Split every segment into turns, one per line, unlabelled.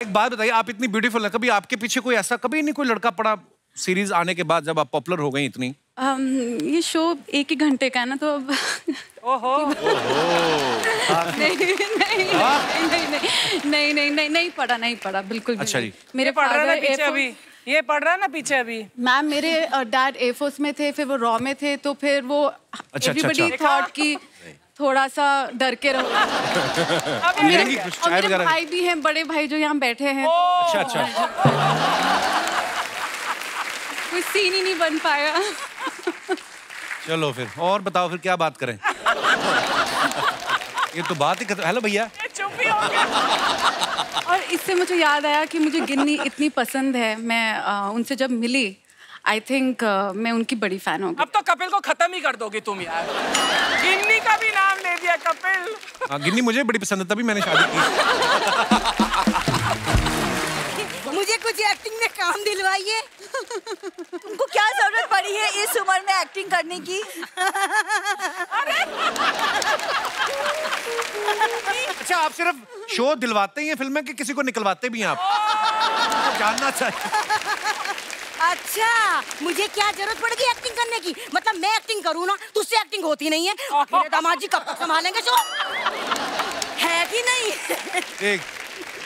एक बात बताइए, आप इतनी ब्यूटीफुल है, कभी आपके पीछे कोई ऐसा कभी नहीं कोई लड़का पड़ा सीरीज आने के बाद जब आप पॉपुलर हो गई इतनी?
ये शो 1 ही घंटे का है ना, तो अब
ओहो
नहीं पड़ा बिल्कुल भी।
अच्छा जी।
मेरे
पढ़ रहा है ना
फादर
पीछे अभी, ये पढ़ रहा है ना पीछे अभी।
मैम, मेरे डैड एयरफोर्स में थे, फिर वो रॉ में थे, तो फिर वो एवरीबडी थॉट कि थोड़ा सा डर के रहो। मेरे भाई भी हैं, बड़े भाई जो यहाँ बैठे हैं।
अच्छा।
कोई सीन ही नहीं बन पाया।
चलो फिर और बताओ, फिर क्या बात करें? ये तो बात ही हेलो भैया।
चुप ही हो गया।
और इससे मुझे याद आया कि मुझे गिन्नी इतनी पसंद है। मैं उनसे जब मिली, आई थिंक मैं उनकी बड़ी फैन हो गई।
अब तो कपिल को खत्म ही कर दोगी तुम यार। गिन्नी का भी नाम ले दिया कपिल।
हाँ, गिन्नी मुझे बड़ी पसंद है, तभी मैंने शादी की।
मुझे कुछ एक्टिंग में काम दिलवाइए। तुमको क्या जरूरत पड़ी है इस उम्र में एक्टिंग करने की?
अच्छा, आप सिर्फ शो दिलवाते ही हैं फिल्म में कि किसी को निकलवाते भी हैं आप? जानना चाहिए।
अच्छा, मुझे क्या जरूरत पड़ेगी एक्टिंग करने की? मतलब मैं एक्टिंग करूँ ना, तुझसे एक्टिंग होती नहीं है। मेरे दामाद जी कब तक संभालेंगे शो? है कि नहीं?
एक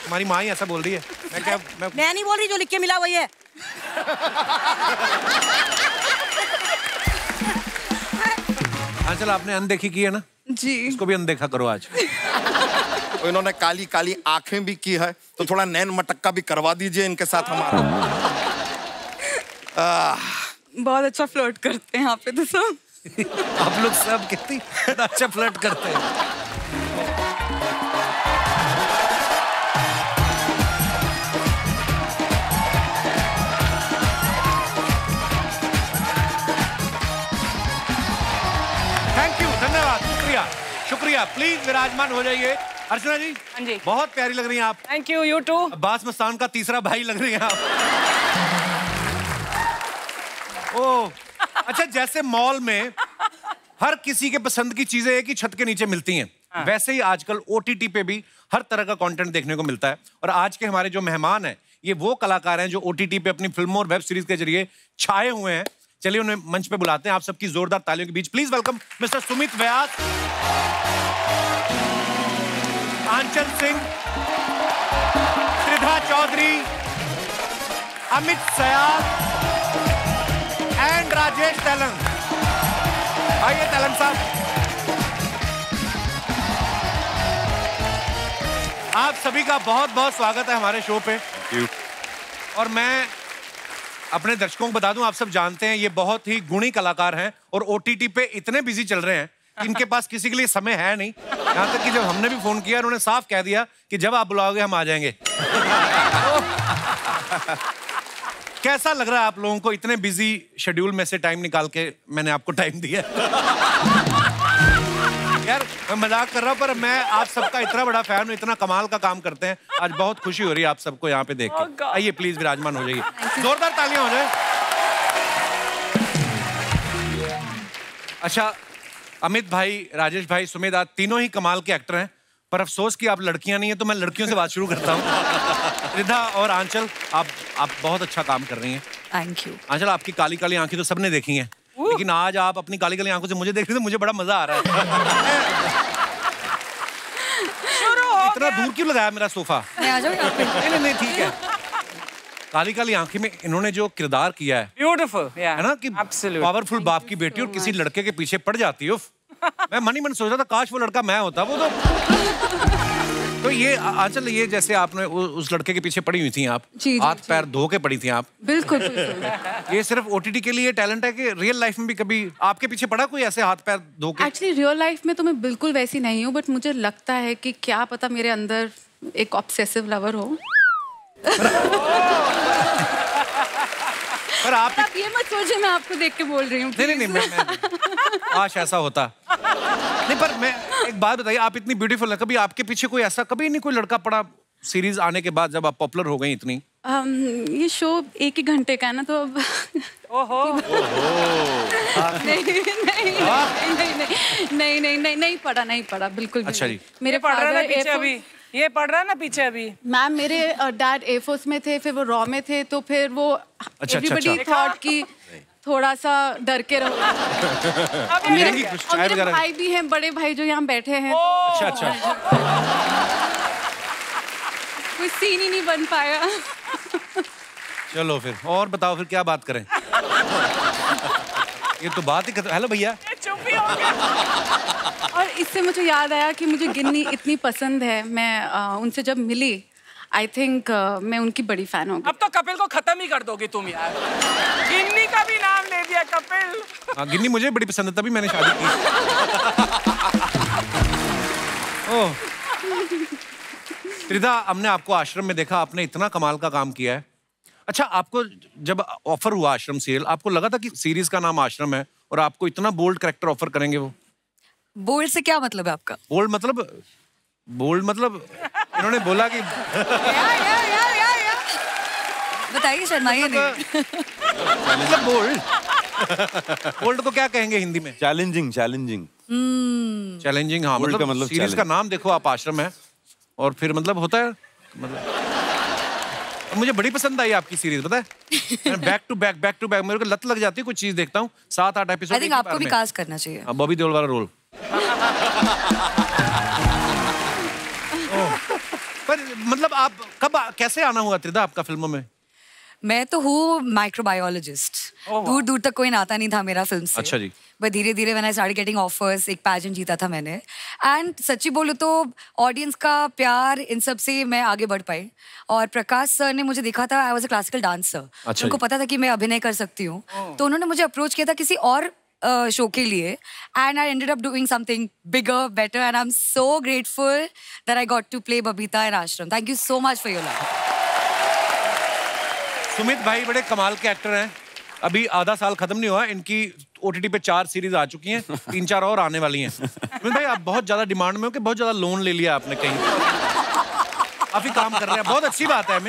हमारी माँ ही ऐसा बोल रही है।
मैं नहीं बोल रही, जो लिख के मिला वही है।
आंचल, आपने अनदेखी की है ना
जी,
इसको भी अनदेखा करो आज।
तो इन्होंने काली काली आंखें भी की है, तो थोड़ा नैन मटक्का भी करवा दीजिए इनके साथ हमारा।
बहुत अच्छा फ्लर्ट करते हैं यहाँ पे तो सब।
आप लोग सब कितनी अच्छा फ्लर्ट करते हैं। थैंक यू, धन्यवाद, शुक्रिया। प्लीज विराजमान हो जाइए। अर्चना जी,
हाँ जी,
बहुत प्यारी लग रही हैं आप।
Thank you, you too.
Abbas Mastan का तीसरा भाई लग रही हैं आप। ओह, अच्छा, जैसे मॉल में हर किसी के पसंद की चीजें एक ही छत के नीचे मिलती हैं, वैसे ही आजकल OTT पे भी हर तरह का कंटेंट देखने को मिलता है। और आज के हमारे जो मेहमान हैं, ये वो कलाकार हैं जो OTT पे अपनी फिल्मों और वेब सीरीज के जरिए छाए हुए हैं। चलिए उन्हें मंच पे बुलाते हैं। आप सबकी जोरदार तालियों के बीच please welcome mister Sumit Vyas, Anchal Singh, Tridha Chaudhary, Amit Sayal and Rajesh Telang. आइए तेलंग साहब। आप सभी का बहुत बहुत स्वागत है हमारे शो पे। और मैं अपने दर्शकों को बता दूं, आप सब जानते हैं ये बहुत ही गुणी कलाकार हैं और OTT पे इतने बिजी चल रहे हैं कि इनके पास किसी के लिए समय है नहीं। यहाँ तक कि जब हमने भी फोन किया उन्होंने साफ कह दिया कि जब आप बुलाओगे हम आ जाएंगे। कैसा लग रहा है आप लोगों को इतने बिजी शेड्यूल में से टाइम निकाल के मैंने आपको टाइम दिया? यार मैं मजाक कर रहा हूँ, पर मैं आप सबका इतना बड़ा फैन हूँ, इतना कमाल का काम करते हैं। आज बहुत खुशी हो रही है आप सबको यहाँ पे देख के। आइए प्लीज विराजमान हो जाइए, जोरदार तालियां हो जाए। अच्छा, अमित भाई, राजेश भाई, सुमित, आज तीनों ही कमाल के एक्टर हैं, पर अफसोस कि आप लड़कियां नहीं है, तो मैं लड़कियों से बात शुरू करता हूँ। रिधा और आंचल, आप बहुत अच्छा काम कर रही हैं।
Thank you.
आंचल, आपकी काली काली आंखें तो सबने देखी हैं, लेकिन आज आप अपनी काली काली आंखों से मुझे देख रही, तो मुझे बड़ा मजा आ रहा है। इतना दूर क्यों लगाया मेरा सोफा?
मैं आ जाऊँ यहाँ पे?
नहीं, ठीक है। काली काली आंखें में इन्होंने जो किरदार किया है,
ब्यूटीफुल,
है ना, कि पावरफुल बाप की बेटी और किसी लड़के के पीछे पड़ जाती है। मैं मन ही मन सोच रहा था काश वो लड़का मैं होता। वो तो ये आंचल, ये जैसे आपने उस लड़के के पीछे पड़ी हुई थी आप, हाथ पैर धो के पड़ी थी आप।
बिल्कुल।
ये सिर्फ OTT के लिए टैलेंट है कि रियल लाइफ में भी कभी आपके पीछे पड़ा कोई ऐसे हाथ पैर धो के?
एक्चुअली रियल लाइफ में तो मैं बिल्कुल वैसी नहीं हूँ, बट मुझे लगता है कि क्या पता मेरे अंदर एक ऑब्सेसिव लवर हो।
पर आप
ये मत सोचिए मैं आपको देख के बोल रही हूँ।
नहीं, मैं काश ऐसा होता। नहीं, पर मैं एक बात बताइए, आप इतनी ब्यूटीफुल है, कभी आपके पीछे कोई ऐसा कभी नहीं कोई लड़का पड़ा सीरीज आने के बाद जब आप पॉपुलर हो गई इतनी?
ये शो 1 ही घंटे का है ना, तो अब
ओहो
नहीं पड़ा बिल्कुल भी।
अच्छा जी।
मेरे
पढ़ रहा है ना
फादर
पीछे अभी, ये पढ़ रहा है ना पीछे अभी।
मैम मेरे डैड एयरफोर्स में थे, फिर वो रॉ में थे, तो फिर वो एवरीबडी थॉट कि थोड़ा सा डर के रहो।
अब
और मेरे भाई भी हैं, बड़े भाई जो यहाँ बैठे हैं।
अच्छा।
कोई सीन ही नहीं बन पाया।
चलो फिर और बताओ, फिर क्या बात करें? ये तो बात ही हेलो भैया।
चुप ही हो गया।
और इससे मुझे याद आया कि मुझे गिन्नी इतनी पसंद है। मैं उनसे जब मिली, आई थिंक मैं उनकी बड़ी फैन होगी।
अब तो कपिल को खत्म ही कर दोगी तुम यार। गिन्नी का भी नाम ले दिया कपिल।
हाँ, गिन्नी मुझे बड़ी पसंद है, तभी मैंने शादी की। ओह त्रिधा, हमने आपको आश्रम में देखा, आपने इतना कमाल का काम किया है। अच्छा, आपको जब ऑफर हुआ आश्रम सीरियल, आपको लगा था कि सीरीज का नाम आश्रम है और आपको इतना बोल्ड कैरेक्टर ऑफर करेंगे वो?
बोल्ड से क्या मतलब है आपका?
बोल्ड मतलब इन्होंने बोला कि
बताइए, शर्माइए नहीं।
मतलब बोल्ड को क्या कहेंगे हिंदी में?
चैलेंजिंग।
हाँ, मतलब सीरीज का नाम देखो आप, आश्रम है, और फिर मतलब होता है मतलब। मुझे बड़ी पसंद आई आपकी सीरीज, पता है? बैक टू बैक मेरे को लत लग जाती है, कुछ चीज देखता हूँ 7-8 एपिसोड।
आई थिंक आपको भी कास्ट करना चाहिए।
बॉबी देओल वाला रोल। पर मतलब आप कैसे आना हुआ त्रिधा आपका फिल्मों में?
मैं तो हूँ माइक्रोबायोलॉजिस्ट। दूर दूर तक कोई नाता नहीं था मेरा फिल्म से।
अच्छा जी।
बट धीरे धीरे when I started getting offers, एक पैजेंट जीता था मैंने, एंड सच्ची बोलूँ तो ऑडियंस का प्यार, इन सब से मैं आगे बढ़ पाई। और प्रकाश सर ने मुझे देखा था, I was a classical dancer, उनको पता था कि मैं अभिनय कर सकती हूँ, तो उन्होंने मुझे अप्रोच किया था किसी और शो के लिए, and I ended up doing something bigger, better, and I am so grateful that I got to play Babita in Aashram. Thank you so much for your love.
Sumit भाई बड़े कमाल के एक्टर हैं। अभी आधा साल खत्म नहीं हुआ, इनकी OTT पे 4 सीरीज आ चुकी हैं, 3-4 और आने वाली हैं। सुमित भाई, आप बहुत ज्यादा डिमांड में हो कि बहुत ज्यादा लोन ले लिया आपने कहीं? काफी काम कर रहे हैं, बहुत अच्छी बात है।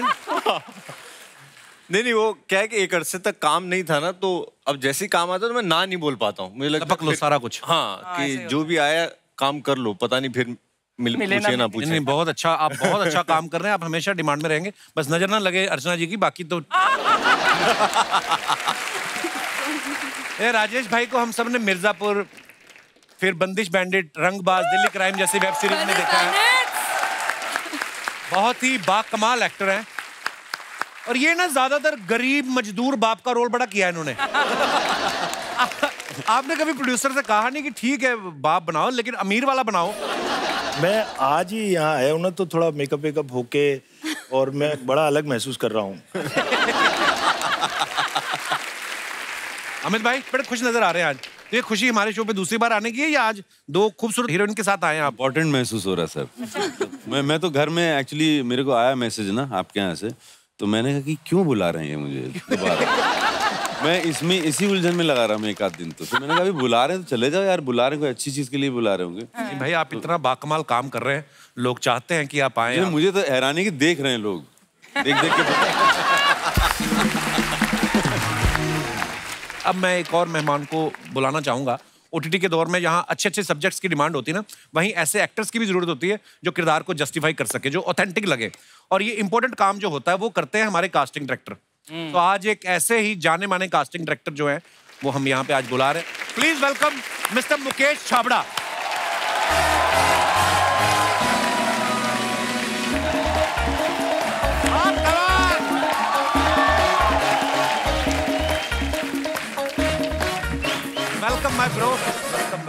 नहीं, वो क्या है कि एक अरसे तक काम नहीं था ना, तो अब जैसे ही काम आता है तो मैं ना नहीं बोल पाता हूँ। मुझे लगता
है सारा कुछ।
हाँ, कि जो भी आया काम कर लो, पता नहीं फिर पूछे ना पूछे।
नहीं, बहुत अच्छा, आप बहुत अच्छा काम कर रहे हैं, आप हमेशा डिमांड में रहेंगे, बस नजर ना लगे अर्चना जी की, बाकी तो। राजेश भाई को हम सब ने मिर्जापुर, फिर बंदिश बैंडिट, रंगबाज, दिल्ली क्राइम जैसी वेब सीरीज में देखा है। बहुत ही बाकमाल एक्टर हैं, और ये ना ज्यादातर गरीब मजदूर बाप का रोल बड़ा किया है इन्होंने। आपने कभी प्रोड्यूसर से कहा नहीं कि ठीक है बाप बनाओ, लेकिन अमीर वाला बनाओ?
मैं आज ही यहाँ आया हूँ ना, तो थोड़ा मेकअप वेकअप होके, और मैं बड़ा अलग महसूस कर रहा हूँ।
अमित भाई बड़े खुश नजर आ रहे हैं आज। तो ये खुशी हमारे शो पे दूसरी बार आने की है या आज 2 खूबसूरत हीरोइन के साथ आए हैं आप?
इम्पोर्टेंट महसूस हो रहा है सर। मैं तो घर में एक्चुअली, मेरे को आया मैसेज ना आपके यहाँ से, तो मैंने कहा कि क्यों बुला रहे हैं मुझे दोबारा। मैं इसी उलझन में लगा रहा हूँ एक आध दिन, तो मैंने कहा बुला रहे हैं तो चले जाओ यार, बुला रहे हैं कोई अच्छी चीज के लिए बुला रहे होंगे।
भाई आप इतना बाकमाल काम कर रहे हैं, लोग चाहते हैं कि आप आए।
मुझे तो हैरानी की देख रहे हैं लोग, देख के।
अब मैं एक और मेहमान को बुलाना चाहूंगा। OTT के दौर में जहाँ अच्छे सब्जेक्ट्स की डिमांड होती है ना, वहीं ऐसे एक्टर्स की भी जरूरत होती है जो किरदार को जस्टिफाई कर सके, जो ऑथेंटिक लगे। और ये इंपॉर्टेंट काम जो होता है वो करते हैं हमारे कास्टिंग डायरेक्टर। तो आज एक ऐसे ही जाने माने कास्टिंग डायरेक्टर जो है वो हम यहाँ पे आज बुला रहे हैं। Please welcome mister Mukesh Chhabra. Welcome my bro, welcome.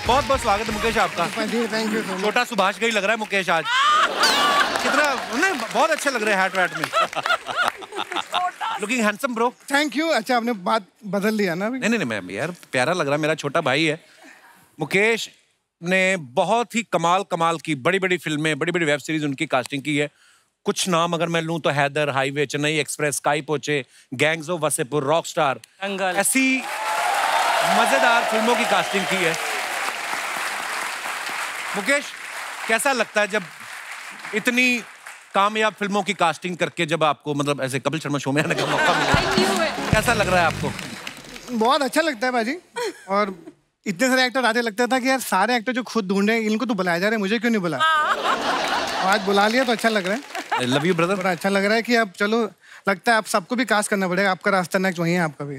बहुत बहुत स्वागत है मुकेश आपका।
Thank you.
छोटा सुभाष का ही लग रहा है मुकेश आज। कितना नहीं, बहुत अच्छे लग रहे हैं हैट वैट में। Looking handsome bro.
Thank you. अच्छा, आपने बात बदल लिया ना?
नहीं मैं यार प्यारा लग रहा है, मेरा छोटा भाई है। मुकेश ने बहुत ही कमाल की बड़ी फिल्में, बड़ी वेब सीरीज उनकी कास्टिंग की है। कुछ नाम अगर मैं लूं तो हैदर, हाईवे, चेन्नई एक्सप्रेस, स्काई पोचे, गैंग्स ऑफ वसेपुर, रॉकस्टार, ऐसी मजेदार फिल्मों की कास्टिंग की है। मुकेश, कैसा लगता है जब इतनी कामयाब फिल्मों की कास्टिंग करके जब आपको मतलब ऐसे कपिल शर्मा शो में आने का मौका मिला? कैसा लग रहा है आपको?
बहुत अच्छा लगता है बाजी, और इतने सारे एक्टर आते, लगता था कि यार सारे एक्टर जो खुद ढूंढे इनको तो बुलाया जा रहा है, मुझे क्यों नहीं बुला। आज बुला लिया तो अच्छा लग रहा है।
Love you brother.
बड़ा अच्छा लग रहा है कि अब चलो, लगता है आप सबको भी कास्ट करना पड़ेगा। आपका रास्ता नेक्स्ट वही है, आपका भी।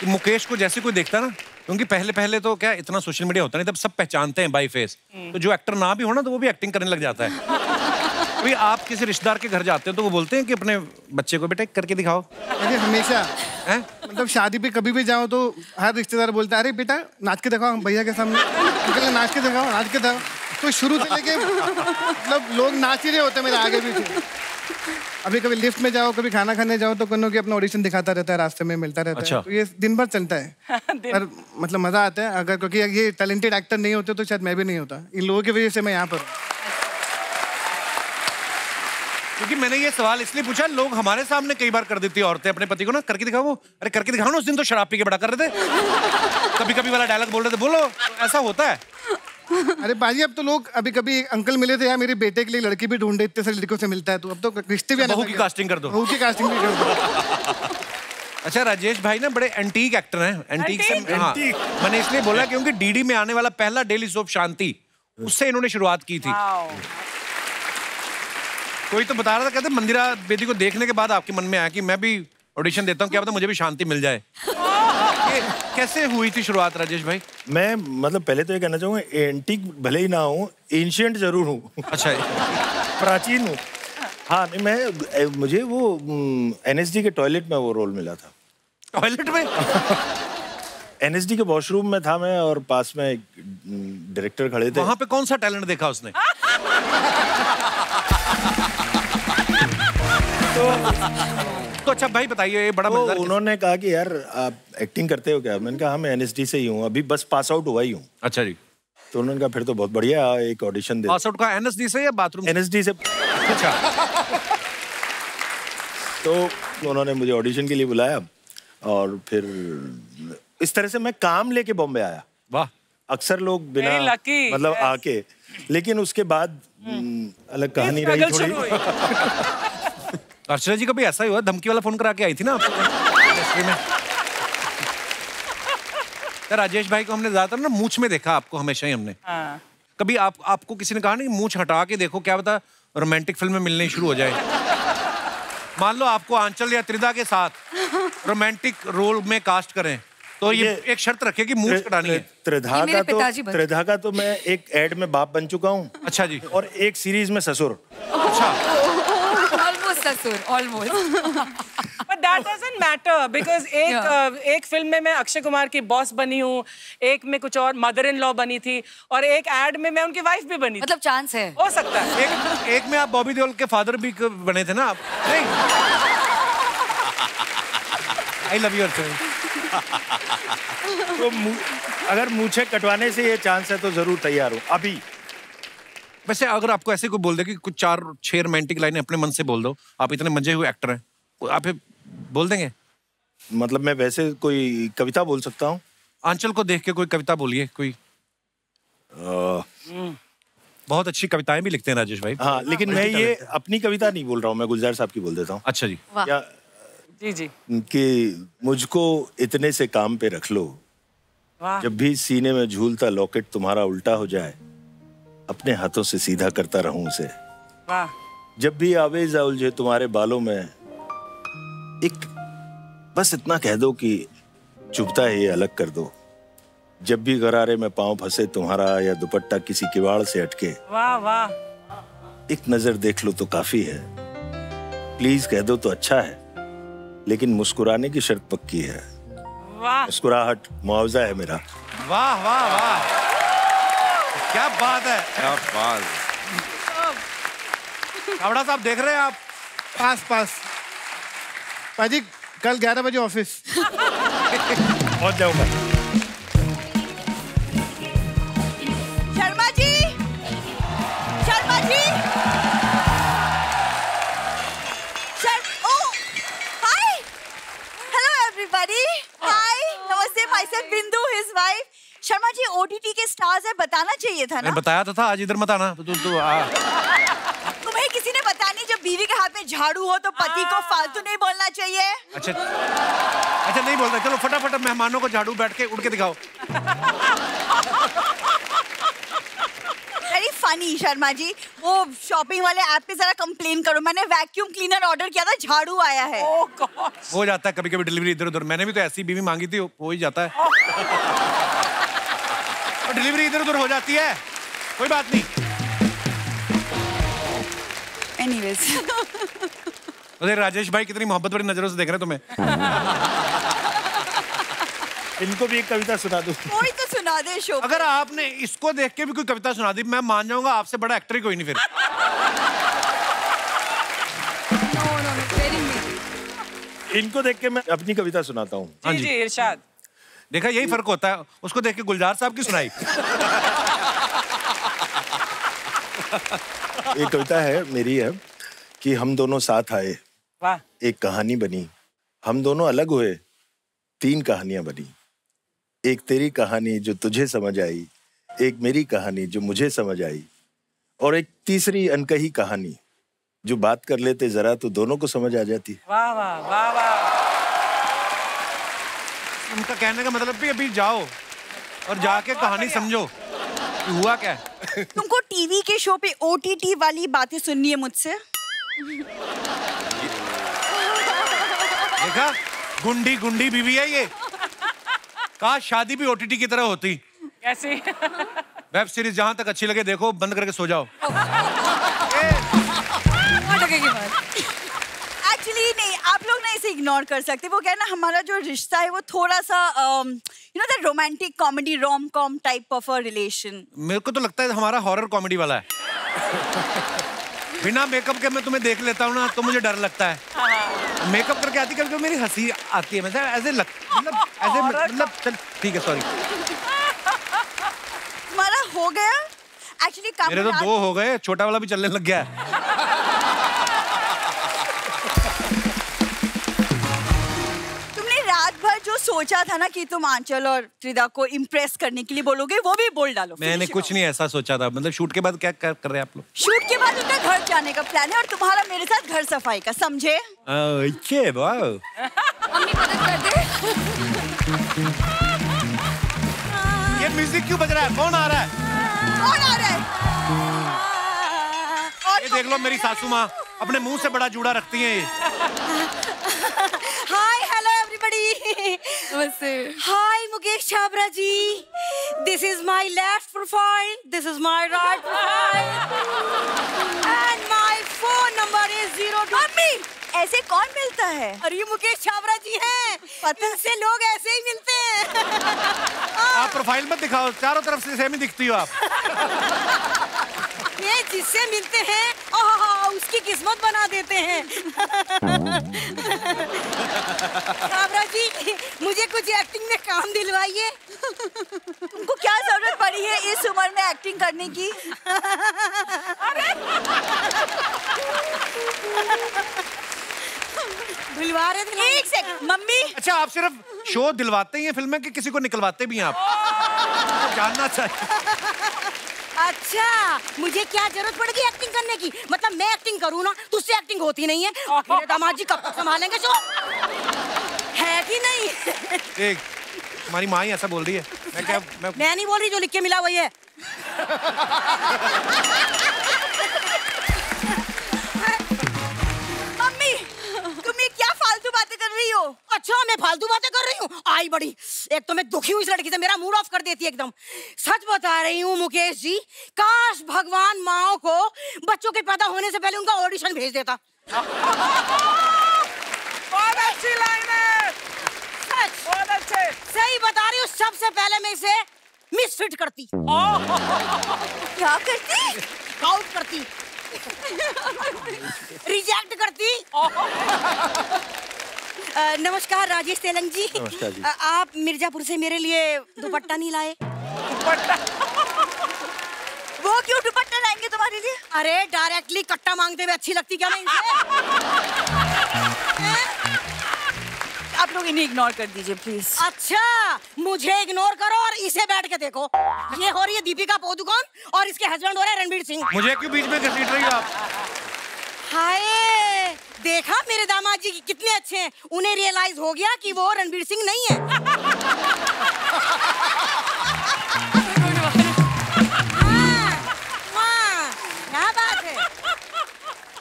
मुकेश को जैसे कोई देखता ना, क्योंकि पहले तो क्या इतना सोशल मीडिया होता नहीं, तब सब पहचानते हैं बाय फेस। तो जो एक्टर ना भी हो ना, तो वो भी एक्टिंग करने लग जाता है। अभी आप किसी रिश्तेदार के घर जाते हो तो वो बोलते हैं कि अपने बच्चे को बेटा करके दिखाओ।
अरे हमेशा है, मतलब शादी पे कभी भी जाओ तो हर रिश्तेदार बोलता है अरे बेटा नाच के दिखाओ भैया के सामने, नाच के दिखाओ, नाच के दिखाओ। तो शुरू से लेके मतलब लोग नाच ही रहे होते मेरे आगे पीछे। अभी कभी लिफ्ट में जाओ, कभी खाना खाने जाओ तो कोनो की अपना ऑडिशन दिखाता रहता है, रास्ते में मिलता रहता है। तो ये दिन भर चलता है। पर मतलब मजा आता है। अगर क्योंकि ये टैलेंटेड एक्टर नहीं होते तो शायद मैं भी नहीं होता। इन लोगों की वजह से मैं यहाँ पर हूँ।
क्योंकि मैंने ये सवाल इसलिए पूछा, लोग हमारे सामने कई बार कर देती है औरतें अपने पति को ना, करके दिखाओ वो, अरे करके दिखाओ ना, उस दिन तो शराब पी के बड़ा कर रहे थे, कभी कभी वाला डायलॉग बोल रहे थे, बोलो। ऐसा होता है।
अरे बाजी अब तो लोग, अभी कभी अंकल मिले थे यार मेरे बेटे के लिए लड़की भी ढूंढे, इतने सारे लड़कियों से मिलता है, तो अब तो रिश्ते भी
बहू की कास्टिंग कर दो।
बहू की कास्टिंग भी कर दो।
अच्छा राजेश भाई ना बड़े एंटीक एक्टर हैं। एंटीक से हाँ, मैंने इसलिए बोला क्योंकि डीडी में आने वाला पहला डेली सोप शांति, उससे इन्होंने शुरुआत की थी। कोई तो बता रहा था, कहते मंदिरा बेदी को देखने के बाद आपके मन में आया कि मैं भी ऑडिशन देता हूँ, क्या पता मुझे भी शांति मिल जाए। ये कैसे हुई थी शुरुआत राजेश भाई?
मैं मतलब पहले तो ये कहना चाहूँगा, एंटीक भले ही ना हूँ, एंशिएंट जरूर हूँ।
अच्छा
प्राचीन हूँ। हाँ नहीं, मुझे वो NSD के टॉयलेट में वो रोल मिला था।
टॉयलेट में?
NSD के वॉशरूम में था मैं, और पास में एक डायरेक्टर खड़े थे।
वहाँ पे कौन सा टैलेंट देखा उसने? तो अच्छा भाई बताइए, ये बड़ा मजेदार।
उन्होंने कहा कि यार आप एक्टिंग करते हो क्या? मैंने कहा हाँ मैं NSD से ही हूँ, अभी बस पास आउट हुआ ही हूँ।
अच्छा जी।
तो उन्होंने कहा फिर तो बहुत बढ़िया, एक ऑडिशन दे।
पास आउट का NSD से या बाथरूम?
NSD से।
अच्छा।
तो उन्होंने मुझे ऑडिशन के लिए बुलाया, और फिर इस तरह से मैं काम लेके बॉम्बे आया।
वाह।
अक्सर लोग बिना मतलब आके, लेकिन उसके बाद अलग कहानी रही थोड़ी।
अर्चना जी का भी ऐसा ही हुआ, धमकी वाला फोन करा के आई थी ना इंडस्ट्री में। राजेश भाई को हमने ज्यादातर ना मूंछ में देखा, आपको हमेशा ही हमने। कभी आपको किसी ने कहा नहीं मूंछ हटा के देखो, क्या पता रोमांटिक फिल्म में मिलने शुरू हो जाए। मान लो आपको आंचल या त्रिदा के साथ रोमांटिक रोल में कास्ट करें, तो ये एक शर्त रखे कि मूंछ कटानी है।
त्रिधा का तो मैं एक एड में बाप बन चुका हूँ।
अच्छा जी।
और एक सीरीज में ससुर।
अच्छा।
But that doesn't matter because एक फिल्म में मैं अक्षय कुमार की बॉस बनी हूँ, एक में कुछ और मदर इन लॉ बनी थी, और एक एड में मैं उनकी वाइफ भी बनी।
मतलब चांस है,
हो सकता है।
एक में आप बॉबी देओल के फादर भी बने थे ना आप? नहीं। I love you अर्चना।
तो अगर मूछें कटवाने से ये चांस है तो जरूर तैयार हूँ अभी।
वैसे अगर आपको ऐसे कोई बोल दे कि कुछ 4-6 रोमांटिक लाइनें अपने मन से बोल दो, आप इतने मजे हुए एक्टर हैं, आप बोल देंगे?
मतलब मैं वैसे कोई कविता बोल सकता हूँ?
आंचल को देख के कोई कविता बोलिए कोई। बहुत अच्छी कविताएं भी लिखते हैं राजेश भाई।
हाँ, लेकिन मैं ये अपनी कविता नहीं बोल रहा हूँ, मैं गुलजार साहब की बोल देता हूँ।
अच्छा जी।
या
जी
कि मुझको इतने से काम पे रख लो, जब भी सीने में झूलता लॉकेट तुम्हारा उल्टा हो जाए, अपने हाथों से सीधा करता रहूं उसे।
वाह।
जब भी आवेज़ उलझे तुम्हारे बालों में, एक बस इतना कह दो कि चुभता है ये अलग कर दो। जब भी गरारे में पांव फंसे तुम्हारा, या दुपट्टा किसी किवाड़ से अटके,
वाह वाह,
एक नजर देख लो तो काफी है। प्लीज कह दो तो अच्छा है, लेकिन मुस्कुराने की शर्त पक्की है।
वाह।
मुस्कुराहट मुआवजा है मेरा।
वाह वाह वाह, क्या बात है,
क्या बात।
कावड़ा साहब देख रहे हैं आप?
पास पाजी कल 11 बजे ऑफिस
पहुंच जाऊंगा।
शर्मा जी, हाय, हेलो एवरीबॉडी, हाय, नमस्ते, माय सेल्फ बिंदु, his wife. Sharma ji OTT के स्टार्स है, बताना चाहिए था ना।
मैं बताया तो था, आज इधर मत आना। तुम्हें
किसी ने बताया नहीं, जब बीवी के हाथ में
झाड़ू हो तो पति को फालतू नहीं बोलना चाहिए।
अच्छा अच्छा, नहीं बोलता। चलो फटाफट मेहमानों को झाड़ू बैठ के उड़ के दिखाओ।
Very funny Sharma ji. वो शॉपिंग वाले ऐप पे जरा कंप्लेन करो, मैंने वैक्यूम क्लीनर ऑर्डर किया था, झाड़ू आया है।
Oh God.
हो जाता है कभी कभी डिलीवरी इधर उधर। मैंने भी तो ऐसी बीवी मांगी थी, हो ही जाता है। और डिलीवरी इधर उधर हो जाती है, कोई बात नहीं।
एनीवेज
अरे राजेश भाई कितनी मोहब्बत भरी नजरों से देख रहे हैं तुम्हें।
इनको भी एक कविता सुना दूं।
कोई तो सुना दे शो।
अगर आपने इसको देख के भी कोई कविता सुना दी, मैं मान जाऊंगा आपसे बड़ा एक्टर ही कोई नहीं फिर।
इनको देख के मैं अपनी कविता सुनाता हूँ।
हाँ
जी इरशाद।
देखा, यही फर्क होता है। उसको देख के गुलजार साहब की सुनाई।
एक कविता है मेरी है कि हम दोनों साथ आए,
वाह।
एक कहानी बनी, हम दोनों अलग हुए, 3 कहानियां बनी। एक तेरी कहानी जो तुझे समझ आई, एक मेरी कहानी जो मुझे समझ आई, और एक तीसरी अनकही कहानी जो बात कर लेते जरा तो दोनों को समझ आ जाती।
वाह वाह वाह वाह।
उनका कहने का मतलब भी अभी जाओ और जाके कहानी समझो कि हुआ क्या है।
तुमको टीवी के शो पे OTT वाली बातें सुननी है मुझसे?
देखा, गुंडी गुंडी बीवी है ये। काश शादी भी OTT की तरह होती।
कैसी?
वेब सीरीज जहां तक अच्छी लगे देखो, बंद करके सो जाओ।
एक्चुअली नहीं, आप लोग ना इसे इग्नोर कर सकते। वो क्या है ना, हमारा जो रिश्ता है वो थोड़ा सा you know that romantic comedy rom com type of a relation.
मेरे को तो लगता है हमारा हॉरर कॉमेडी वाला है। बिना मेकअप के मैं तुम्हें देख लेता हूँ ना तो मुझे डर लगता है। मेकअप करके आती कभी मेरी हंसी आती है। मतलब चल ठीक है, सॉरी।
तुम्हारा हो गया एक्चुअली काम।
मेरे तो 2 हो गए, छोटा वाला भी चलने लग गया है।
तुमने रात भर जो सोचा था ना कि तुम आंचल और त्रिदा को इम्प्रेस करने के लिए बोलोगे, वो भी बोल डालो।
मैंने कुछ नहीं ऐसा सोचा था। मतलब शूट के बाद क्या कर रहे हैं आप लोग?
शूट के बाद उनका घर जाने का प्लान है और तुम्हारा मेरे साथ घर सफाई का, समझे?
मम्मी मदद कर दे।
ये म्यूजिक क्यों बज रहा है? कौन आ रहा है?
कौन आ रहा है?
ये देख लो, मेरी सासू माँ अपने मुंह से बड़ा जूड़ा रखती हैं ये।
Hi hello everybody.
नमस्ते।
Hi Mukesh Chhabra ji, this is my left profile, this is my right profile and my phone number is 02।
मम्मी, ऐसे कौन मिलता है?
अरे ये मुकेश छाबरा जी हैं, पता से लोग ऐसे ही मिलते हैं।
आप प्रोफाइल मत दिखाओ, चारों तरफ से सेम ही दिखती हो आप।
ये जिससे मिलते हैं उसकी किस्मत बना देते हैं। छाबरा जी, मुझे कुछ एक्टिंग में काम दिलवाइए।
तुमको क्या जरूरत पड़ी है इस उम्र में एक्टिंग करने की?
दिलवा रहे थे।
एक सेकंड मम्मी।
अच्छा, आप सिर्फ शो दिलवाते ही हैं फिल्म में कि किसी को निकलवाते भी हैं आप? जानना चाहिए।
अच्छा, मुझे क्या जरूरत पड़ेगी एक्टिंग करने की? मतलब मैं एक्टिंग करूँ ना, तुझसे एक्टिंग होती नहीं है। मेरे दामाद जी कब तक संभालेंगे शो? है कि नहीं?
एक हमारी माँ ही ऐसा बोल रही है।
मैं नहीं बोल रही, जो लिख के मिला वही है।
मम्मी, तुम ये क्या फालतू बातें कर रही हो?
अच्छा, मैं फालतू बातें कर रही हूँ? आई बड़ी, एक तो मैं दुखी हूँ इस लड़की से, मेरा मूड ऑफ कर देती है एकदम। सच बता रही हूँ मुकेश जी, काश भगवान माओ को बच्चों के पैदा होने से पहले उनका ऑडिशन भेज देता।
बहुत अच्छी लाइन है।
सच,
बहुत अच्छे।
सही बता रही हूँ, सबसे पहले मैं इसे मिसफिट करती।
क्या करती?
आउट करती, रिजेक्ट करती। नमस्कार राजेश तेलंग जी।
नमस्कार जी।
आप मिर्जापुर से मेरे लिए दुपट्टा नहीं लाए?
वो क्यों दुपट्टा लाएंगे तुम्हारे लिए?
अरे डायरेक्टली कट्टा मांगते हुए अच्छी लगती क्या मैं इनसे?
आप लोग इन्हें इग्नोर कर दीजिए प्लीज।
अच्छा, मुझे इग्नोर करो और इसे बैठ के देखो। ये हो रही है दीपिका पादुकोण और इसके हस्बैंड हो रहे हैं रणवीर सिंह।
मुझे क्यों बीच में घसीट रही हो आप?
हाय, देखा मेरे दामाद जी कितने अच्छे हैं, उन्हें रियलाइज हो गया कि वो रणवीर सिंह नहीं है। क्या बात है।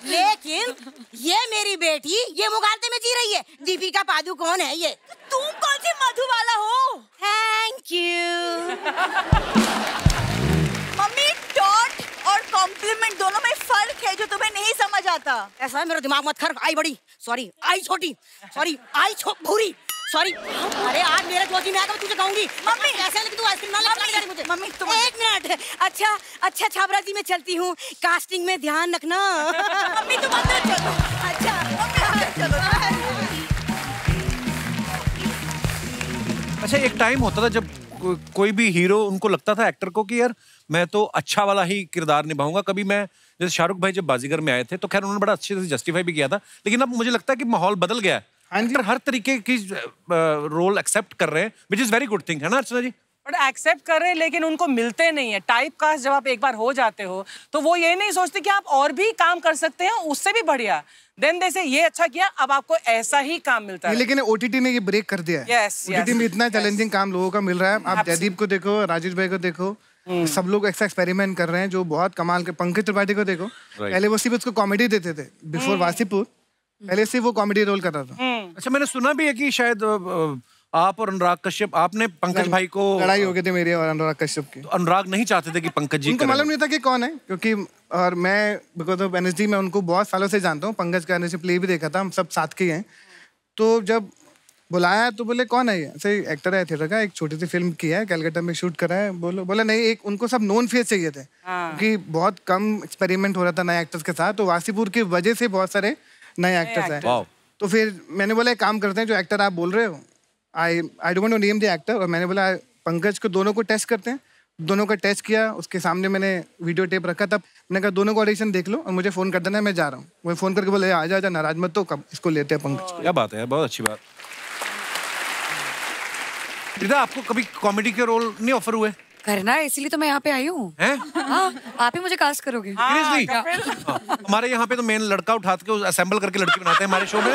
लेकिन ये मेरी बेटी ये मुगालते में जी रही है। दीपिका पादुकोण है ये।
तुम कौन सी मधुबाला हो?
Thank you.
मम्मी, टॉन्ट और कॉम्प्लीमेंट दोनों में फर्क है जो तुम्हें नहीं समझ आता।
ऐसा है, मेरा दिमाग मत खर। आई बड़ी, सॉरी, आई छोटी, सॉरी, आई भूरी, सॉरी। अरे आज मेरे जोजी में आकर तुझे कहूंगी। मम्मी ऐसे है, लेकिन तू आइसक्रीम ना ले मुझे।
मम्मी तुम
एक मिनट। अच्छा छाबरा जी मैं चलती हूँ, कास्टिंग में ध्यान रखना।
मम्मी तुम अंदर चलो। अच्छा मम्मी अंदर चलो।
अच्छा, एक टाइम होता था जब कोई भी हीरो, उनको लगता था एक्टर को कि यार मैं तो अच्छा वाला ही किरदार निभाऊंगा। कभी मैं, जैसे शाहरुख भाई जब बाजीगर में आए थे तो खैर उन्होंने बड़ा अच्छे से जस्टिफाई भी किया था, लेकिन अब मुझे लगता है कि माहौल बदल गया है। हर तरीके की रोल एक्सेप्ट कर रहे हैं, which is very good thing, है ना अर्चना जी?
बट एक्सेप्ट कर रहे हैं लेकिन उनको मिलते नहीं है। टाइप कास्ट जब आप एक बार हो जाते हो तो वो ये नहीं सोचते कि आप और भी काम कर सकते हैं उससे भी बढ़िया। देन जैसे ये अच्छा किया, अब आपको ऐसा ही काम मिलता है।
लेकिन ओटीटी ने ये ब्रेक कर दिया है। ओटीटी में इतना चैलेंजिंग काम लोगों का मिल रहा है। आप जयदीप को देखो, राजेश भाई को देखो, सब लोग ऐसा एक्सपेरिमेंट कर रहे हैं जो बहुत कमाल के। पंकज त्रिपाठी को देखो, पहले वो सिर्फ उसको कॉमेडी देते थे। बिफोर वासीपुर पहले से वो कॉमेडी रोल कर रहा था।
अच्छा, मैंने सुना भी है कि शायद आप और अनुराग कश्यप, आपने पंकज भाई को,
लड़ाई हो गई थी मेरी और अनुराग कश्यप की।
तो अनुराग नहीं चाहते थे कि पंकज जी,
उनको मालूम नहीं था कि कौन है, क्योंकि और मैं बिकॉज ऑफ एनएसडी मैं उनको बहुत सालों से जानता हूँ। पंकज का एनएसडी प्ले भी देखा था, हम सब साथ के हैं। तो जब बुलाया तो बोले कौन है ये? सही एक्टर है थिएटर का, एक छोटी सी फिल्म की है, कलकत्ता में शूट करा है। बोला नहीं, एक उनको सब नोन फेस चाहिए थे, क्योंकि बहुत कम एक्सपेरिमेंट हो रहा था नए एक्टर्स के साथ। तो वासीपुर की वजह से बहुत सारे नए एक्टर्स हैं। तो फिर मैंने बोला एक काम करते हैं, जो एक्टर आप बोल रहे हो, आई don't no name the actor, और मैंने बोला पंकज को दोनों को टेस्ट करते हैं। दोनों का टेस्ट किया, उसके सामने मैंने वीडियो टेप रखा। तब मैंने कहा दोनों को ऑडिशन देख लो और मुझे फोन कर देना, मैं जा रहा हूँ। वो फोन करके बोले आ जा, नाराज मत, तो कब इसको लेते हैं पंकज।
क्या बात है, बहुत अच्छी बात। रिदा, आपको कभी कॉमेडी के रोल नहीं ऑफर हुए?
करना है, इसीलिए तो मैं यहाँ पे आई हूँ। हाँ, आप ही मुझे कास्ट करोगे?
सीरियसली? हमारे यहाँ पे तो मेन लड़का उठा के असेंबल करके लड़की बनाते हैं हमारे शो में।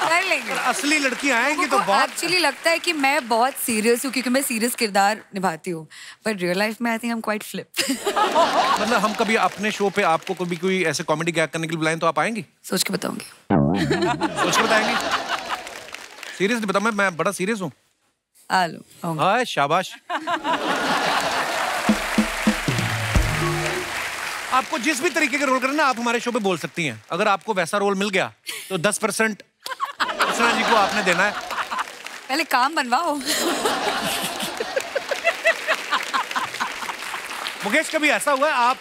कर लेंगे।
असली लड़की आएंगी तो बहुत।
एक्चुअली लगता है कि मैं बहुत सीरियस हूँ, क्योंकि मैं सीरियस किरदार निभाती हूँ, पर रियल लाइफ में I think I am quite flip.
मतलब हम कभी अपने शो पे आपको कभी कोई ऐसे कॉमेडी गैग करने के लिए बुलाएं तो आप आएंगी?
सोच के बताऊंगी।
सोच के बताएंगी? सीरियसली बताओ, मैं बड़ा सीरियस हूँ।
हाँ,
शाबाश। आपको जिस भी तरीके के रोल करना आप हमारे शो पे बोल सकती हैं। अगर आपको वैसा रोल मिल गया तो 10% अर्चना जी को आपने देना है।
पहले काम बनवाओ।
मुकेश, कभी ऐसा हुआ है आप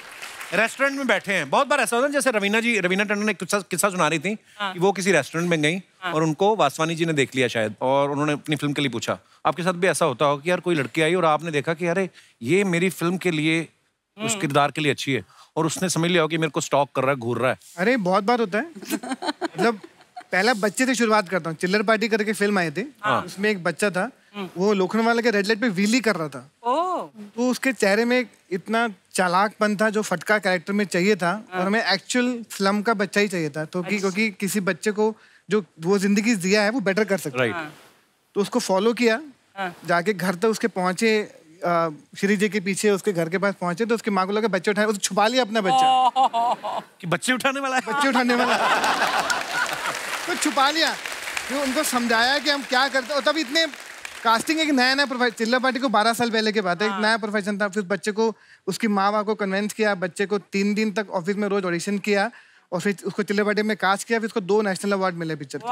रेस्टोरेंट में बैठे हैं? बहुत बार ऐसा होता है, जैसे रवीना टंडन ने किस्सा सुना रही थी कि वो किसी रेस्टोरेंट में गई और उनको वासवानी जी ने देख लिया शायद, और उन्होंने अपनी फिल्म के लिए पूछा। आपके साथ भी ऐसा होता होगा कि यार कोई लड़की आई और आपने देखा कि अरे ये मेरी फिल्म के लिए, उस किरदार के लिए अच्छी है, और उसने समझ लिया हो कि मेरे को स्टॉक कर रहा है, घूर रहा है?
अरे बहुत बार होता है। मतलब पहला बच्चे से शुरुआत करता हूँ। चिल्लर पार्टी करके फिल्म आई थी, उसमें एक बच्चा था, वो लोखंडवाला के रेड लाइट पे व्हीली कर रहा था। तो उसके चेहरे में इतना चालाकपन था जो फटका कैरेक्टर में चाहिए था, और हमें एक्चुअल स्लम का बच्चा ही चाहिए था। तो क्योंकि किसी बच्चे को जो वो जिंदगी जिया है वो बेटर कर सकता है। तो उसको फॉलो किया, जाके घर तक उसके पहुंचे, श्री जी के पीछे उसके घर के पास पहुंचे, तो उसकी माँ को लगा बच्चे उठाए, उसको छुपा लिया अपना बच्चा
कि बच्चे उठाने वाला है,
बच्चे उठाने वाला तो छुपा लिया। फिर उनको समझाया कि हम क्या करते, और तब इतने कास्टिंग एक नया प्रोफेशन, चिल्लर पार्टी को 12 साल पहले की बात है, एक नया प्रोफेशन था। फिर बच्चे को उसकी माँ को कन्विंस किया, बच्चे को 3 दिन तक ऑफिस में रोज ऑडिशन किया, और फिर उसको चिल्लर पार्टी में कास्ट किया। फिर उसको 2 नेशनल अवार्ड मिले पिक्चर के।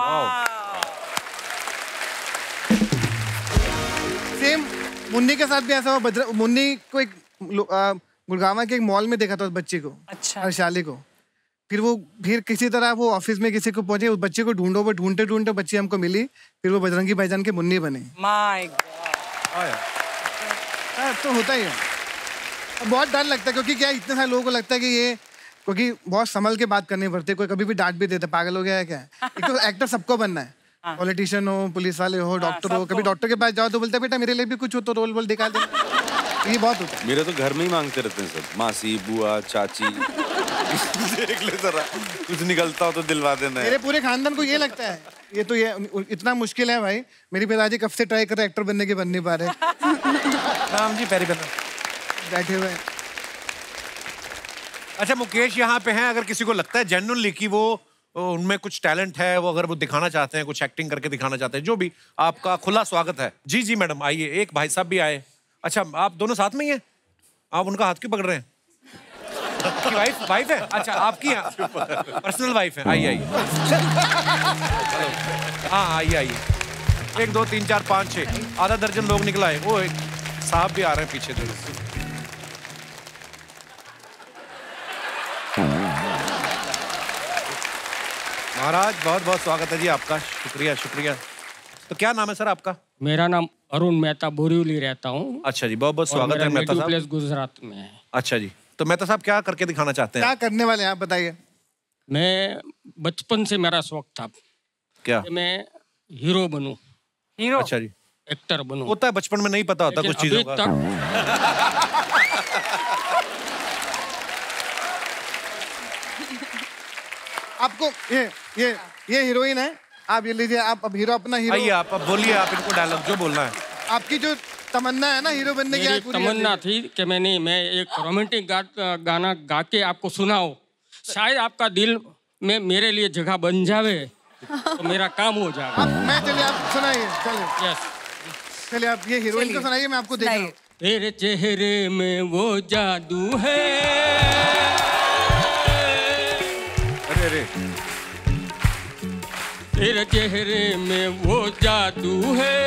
सेम मुन्नी के साथ भी ऐसा हुआ। मुन्नी को एक गुड़गांव के एक मॉल में देखा था उस बच्चे को, हर्षाली को। फिर किसी तरह वो ऑफिस में किसी को पहुंचे, उस बच्चे को ढूंढो, वो ढूंढते ढूंढते बच्ची हमको मिली। फिर वो बजरंगी भाईजान के मुन्नी बने।
My God.
तो होता ही है। बहुत डर लगता है, क्योंकि क्या इतने सारे लोगों को लगता है कि ये, क्योंकि बहुत संभल के बात करनी पड़ती है, कोई कभी भी डांट भी देता, पागल हो गया है क्या? एक तो एक्टर सबको बनना है, पॉलिटिशियन हो, पुलिस वाले हो, डॉक्टर हो। कभी डॉक्टर के पास जाओ तो बोलते बेटा मेरे लिए भी कुछ हो तो रोल बोल दिखा दे। ये बहुत होता है।
मेरे तो घर में ही मांगते रहते हैं सब, मासी, बुआ, चाची। देख ले जरा, कुछ निकलता हो तो दिलवा देना।
मेरे पूरे खानदान को ये लगता है, ये तो ये इतना मुश्किल है भाई। मेरी पिताजी कब से ट्राई कर रहे एक्टर बनने के, बन नहीं पा रहे।
राम जी पैरी बना
बैठे हुए।
अच्छा मुकेश यहाँ पे हैं, अगर किसी को लगता है जेन्युइनली कि वो उनमें कुछ टैलेंट है, वो अगर वो दिखाना चाहते हैं, कुछ एक्टिंग करके दिखाना चाहते हैं, जो भी, आपका खुला स्वागत है। जी जी मैडम आइए। एक भाई साहब भी आए। अच्छा आप दोनों साथ में ही हैं? आप उनका हाथ क्यों पकड़ रहे हैं? आपकी वाइफ है? अच्छा आपकी पर्सनल वाइफ है। आइए आइए। हाँ आइए आइए। 1 2 3 4 5 6 आधा दर्जन लोग निकला है। वो एक साहब भी आ रहे हैं पीछे से। महाराज बहुत बहुत स्वागत है जी आपका। शुक्रिया शुक्रिया। तो क्या नाम है सर आपका?
मेरा नाम अरुण मेहता, बोरीवली रहता हूँ।
अच्छा जी बहुत बहुत स्वागत है मेहता साहब।
प्लेस गुजरात में है।
अच्छा जी, तो मेहता साहब क्या करके दिखाना चाहते हैं?
क्या करने वाले हैं आप बताइए।
मैं बचपन से मेरा शौक था
क्या
कि मैं हीरो बनूं।
हीरो?
अच्छा जी,
एक्टर बनूं।
होता है बचपन में, नहीं पता होता कुछ चीजों का।
आपको ये हीरोइन है, आप ये लीजिए। आप अब हीरो, अपना हीरो।
आइए आप अब बोलिए, आप इनको डायलॉग जो बोलना है।
आपकी जो तमन्ना है ना हीरो बनने की,
मेरी तमन्ना थी कि मैं एक रोमांटिक गाना गा के आपको सुनाऊं, शायद आपका दिल में मेरे लिए जगह बन जावे तो मेरा काम हो जाएगा।
मैं चलिए आप सुनाइए। चलिए
यस,
चलिए आप ये हीरोइन को सुनाइए, मैं आपको देख रहा हूँ।
तेरे चेहरे में वो जादू है।
अरे अरे,
तेरे चेहरे में वो जादू है,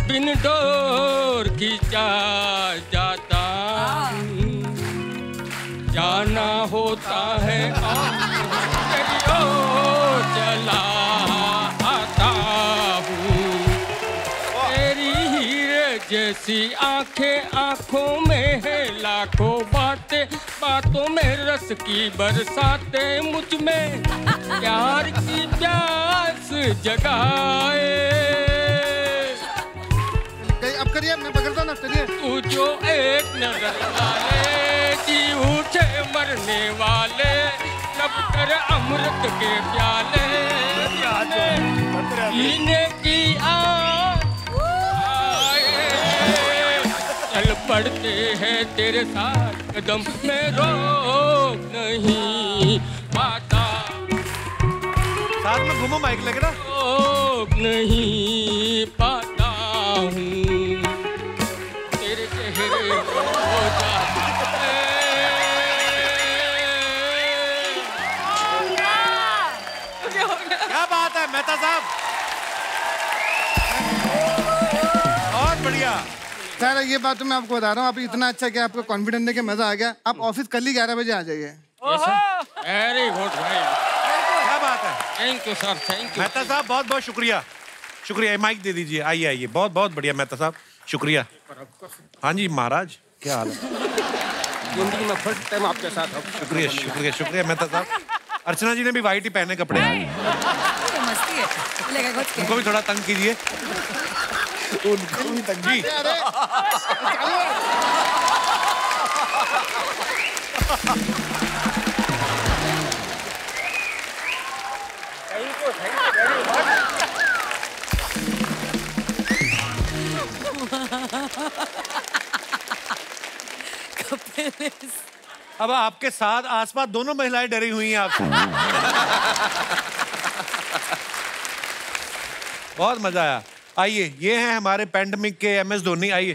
बिन डोर खींचा जाता हूँ, जाना होता है तेरी ओर चला आता हूँ। तेरी हीरे जैसी आंखें, आंखों में है लाखों बातें, बातों में रस की बरसाते, मुझ में प्यार की प्यास जगाए।
अब करिए, मैं पकड़ता हूँ ना, चलिए।
तू जो एक नजर वाले जी उठे मरने वाले, लब कर अमृत के प्याले, पीने की चल पड़ते हैं तेरे साथ कदम में, रोक नहीं पाता।
साथ में घूमो, माइक लगे ना।
रोक नहीं पाता हूँ, तेरे चेहरे हो जाता है।
क्या बात है मेहता साहब, बहुत बढ़िया।
सर ये बात तो मैं आपको बता रहा हूँ, आप इतना अच्छा कि आपको कॉन्फिडेंस देके मजा आ गया। आप ऑफिस कल ही 11 बजे आ जाइए।
वेरी गुड भाई,
क्या बात है।
Thank you sir, thank you
Mehta साहब बहुत बहुत शुक्रिया। शुक्रिया, माइक दे दीजिए। आइए आइए, बहुत बहुत बढ़िया मेहता साहब, शुक्रिया। हाँ जी महाराज, क्या हाल है?
जिंदगी में फर्स्ट टाइम आपके साथ।
शुक्रिया शुक्रिया शुक्रिया मेहता साहब। अर्चना जी ने भी वाइट ही पहने कपड़े।
मस्ती है,
उनको भी थोड़ा तंग कीजिए। उनको भी तंग जी। अब आपके साथ आसपास दोनों महिलाएं डरी हुई हैं आपसे। बहुत मजा आया। आइए, ये हैं हमारे पैंडेमिक के MS धोनी। आइए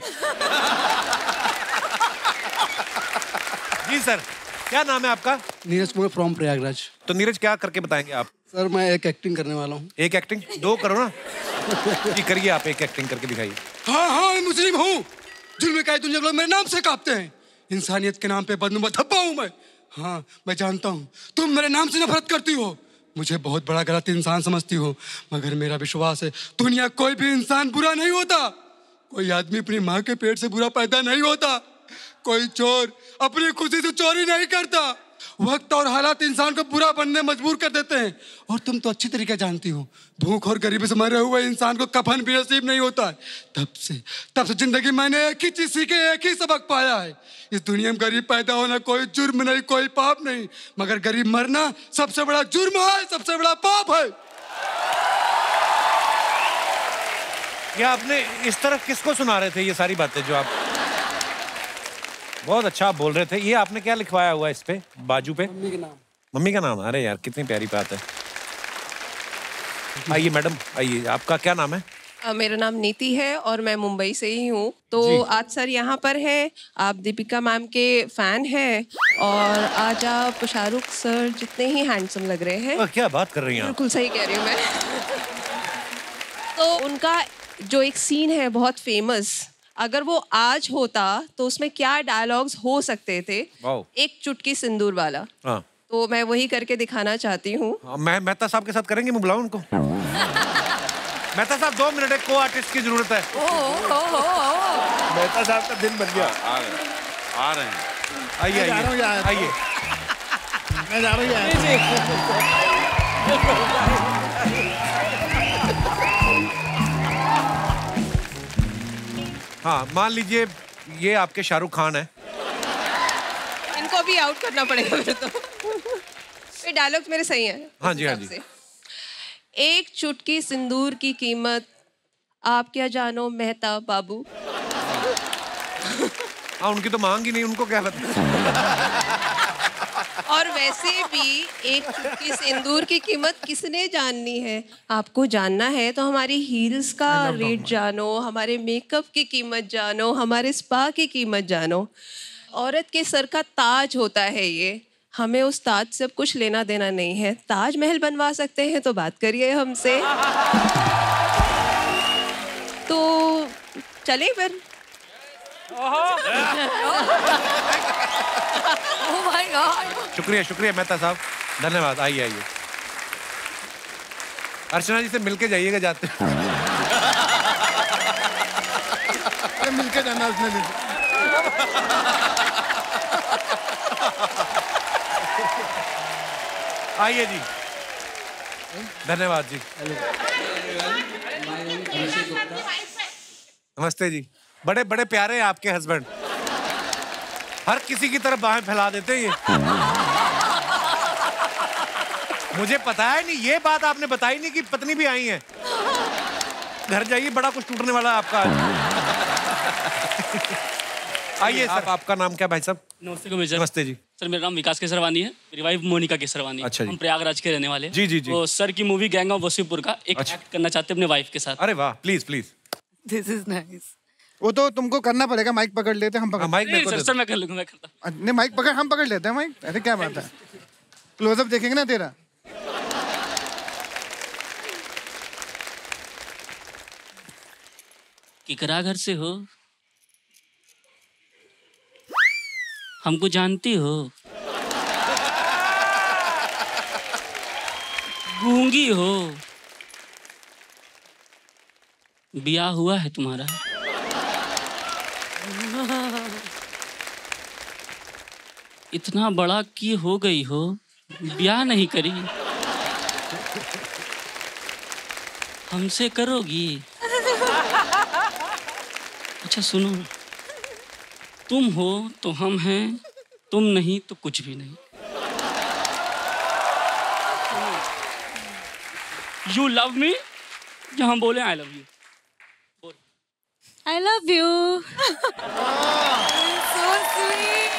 जी सर, क्या नाम है आपका?
नीरज कुमार फ्रॉम प्रयागराज।
तो नीरज क्या करके बताएंगे आप?
सर मैं एक एक्टिंग करने वाला हूँ।
एक एक्टिंग? 2 करो ना जी, करिए आप, एक एक्टिंग करके दिखाइए।
हाँ हाँ, मैं मुस्लिम हूँ। जुल्म का दुनिया लोग मेरे नाम से कांपते हैं। इंसानियत के नाम पे बदनुमा धब्बा हूँ मैं। हाँ मैं जानता हूँ तुम मेरे नाम से नफरत करती हो, मुझे बहुत बड़ा गलत इंसान समझती हो, मगर मेरा विश्वास है दुनिया कोई भी इंसान बुरा नहीं होता। कोई आदमी अपनी माँ के पेट से बुरा पैदा नहीं होता। कोई चोर अपनी खुशी से चोरी नहीं करता। वक्त और हालात इंसान को बुरा बनने मजबूर कर देते हैं। और तुम तो अच्छी तरीके जानती हो, भूख और गरीबी से मरे हुए इंसान को कफन भी नसीब नहीं होता है। तब से जिंदगी मैंने एक ही चीज सीखी, एक ही सबक पाया है। इस दुनिया में गरीब पैदा होना कोई जुर्म नहीं, कोई पाप नहीं, मगर गरीब मरना सबसे बड़ा जुर्म है, सबसे बड़ा पाप है।
ये आपने इस तरह किसको सुना रहे थे ये सारी बातें जो आप? बहुत अच्छा आप बोल रहे थे। ये आपने क्या लिखवाया हुआ इस पे, बाजू पे?
मम्मी का नाम।
मम्मी का नाम? अरे यार कितनी प्यारी बात है। आइए मैडम, आइए। आपका क्या नाम है?
मेरा नाम नीति है और मैं मुंबई से ही हूँ। तो आज सर यहाँ पर है, आप दीपिका मैम के फैन हैं और आज आप शाहरुख सर जितने ही हैंडसम लग रहे हैं।
क्या बात कर रही हैं आप?
बिल्कुल सही कह रही हूँ मैं। तो उनका जो एक सीन है बहुत फेमस, अगर वो आज होता तो उसमें क्या डायलॉग्स हो सकते थे? एक चुटकी सिंदूर वाला।
हाँ।
तो मैं वही करके दिखाना चाहती हूँ।
मैं मेहता साहब के साथ करेंगे, मैं बुलाऊं उनको? मेहता साहब 2 मिनट, एक को आर्टिस्ट की जरूरत है।
मेहता साहब का दिन बन गया।
आ रहे हैं।
आइए आइए।
मैं जा रही हूँ।
हाँ, मान लीजिए ये आपके शाहरुख खान है।
इनको भी आउट करना पड़ेगा फिर तो। ये डायलॉग्स मेरे सही हैं।
हाँ जी, हाँ जी।
एक चुटकी सिंदूर की कीमत आप क्या जानो मेहता बाबू।
हाँ, उनकी तो मांग ही नहीं, उनको क्या पता।
और वैसे भी एक चुटकी सिंदूर की कीमत किसने जाननी है? आपको जानना है तो हमारी हील्स का रेट जानो, हमारे मेकअप की कीमत जानो, हमारे स्पा की कीमत जानो। औरत के सर का ताज होता है ये, हमें उस ताज से अब कुछ लेना देना नहीं है। ताजमहल बनवा सकते हैं तो बात करिए हमसे। तो चले फिर।
शुक्रिया शुक्रिया मेहता साहब, धन्यवाद। आइए आइए। अर्चना जी से मिलके जाइएगा जाते।
मिलके जाना उसने भी।
आइए जी, धन्यवाद जी। नमस्ते जी। बड़े बड़े प्यारे हैं आपके हस्बैंड, हर किसी की तरफ बाहें फैला देते हैं ये। मुझे पता है नहीं, ये बात आपने बताई नहीं कि पत्नी भी आई है। घर जाइए, बड़ा कुछ टूटने वाला है आपका। आइए सर, आपका नाम क्या भाई साहब?
नमस्ते।
नमस्ते जी।
सर मेरा नाम विकास केसरवानी है, मेरी वाइफ मोनिका केसरवानी।
अच्छा जी।
हम प्रयागराज के रहने वाले हैं।
जी जी जी।
तो सर की मूवी गैंग ऑफ वसीपुर का एक एक्ट करना चाहते हैं अपने वाइफ के साथ।
अरे वाह, please please.
This is nice.
वो तो तुमको करना पड़ेगा, माइक पकड़ लेते हम पकड़।
माइक मेरे को
सर मैं कर लूंगा, मैं करता।
नहीं माइक पकड़, हम पकड़ लेते हैं माइक। अरे क्या बात है, क्लोजअप देखेंगे ना तेरा।
किकरा घर से हो, हमको जानती हो, गूंगी हो, ब्याह हुआ है तुम्हारा? इतना बड़ा की हो गई हो, ब्याह नहीं करी, हमसे करोगी? अच्छा सुनो, तुम हो तो हम हैं, तुम नहीं तो कुछ भी नहीं। यू लव मी, जहाँ बोले I love you.
I love you.
So sweet.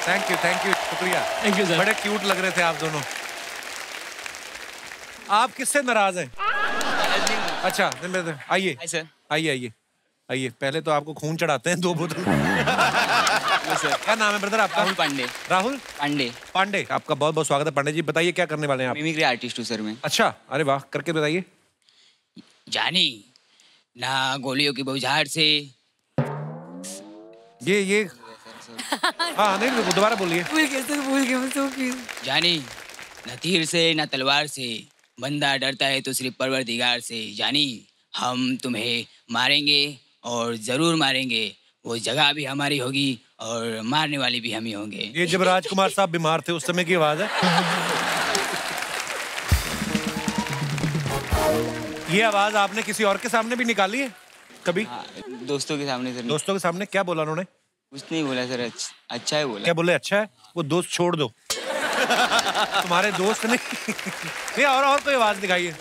Thank you शुक्रिया।
Thank you sir.
बड़े क्यूट लग रहे थे आप दोनों। आप किससे नाराज हैं? अच्छा आइए आइए आइए आइए। पहले तो आपको खून चढ़ाते हैं 2 बोतल। क्या नाम है ब्रदर आपका?
राहुल पांडे।
राहुल
पांडे।
पांडे, आपका बहुत बहुत स्वागत है पांडे जी। बताइए क्या करने वाले हैं आप?
मिमिक्री आर्टिस्ट हूँ सर मैं।
अच्छा, अरे वाह, करके बताइए।
जानी ना गोलियों की बौछार से
ये हाँ नहीं, दोबारा बोलिए।
भूल गए।
जानी न तीर से न तलवार से, बंदा डरता है तो सिर्फ परवरदिगार से। जानी हम तुम्हें मारेंगे और जरूर मारेंगे, वो जगह भी हमारी होगी और मारने वाले भी हम ही होंगे।
ये जब राजकुमार साहब बीमार थे उस समय की आवाज है। ये आवाज आपने किसी और के सामने भी निकाली है कभी?
दोस्तों के सामने सर।
दोस्तों के सामने क्या बोला उन्होंने?
कुछ नहीं बोला सर, अच्छा है बोला।
क्या बोले? अच्छा है। वो दोस्त छोड़ दो। तुम्हारे दोस्त नहीं। और कोई आवाज दिखाइए।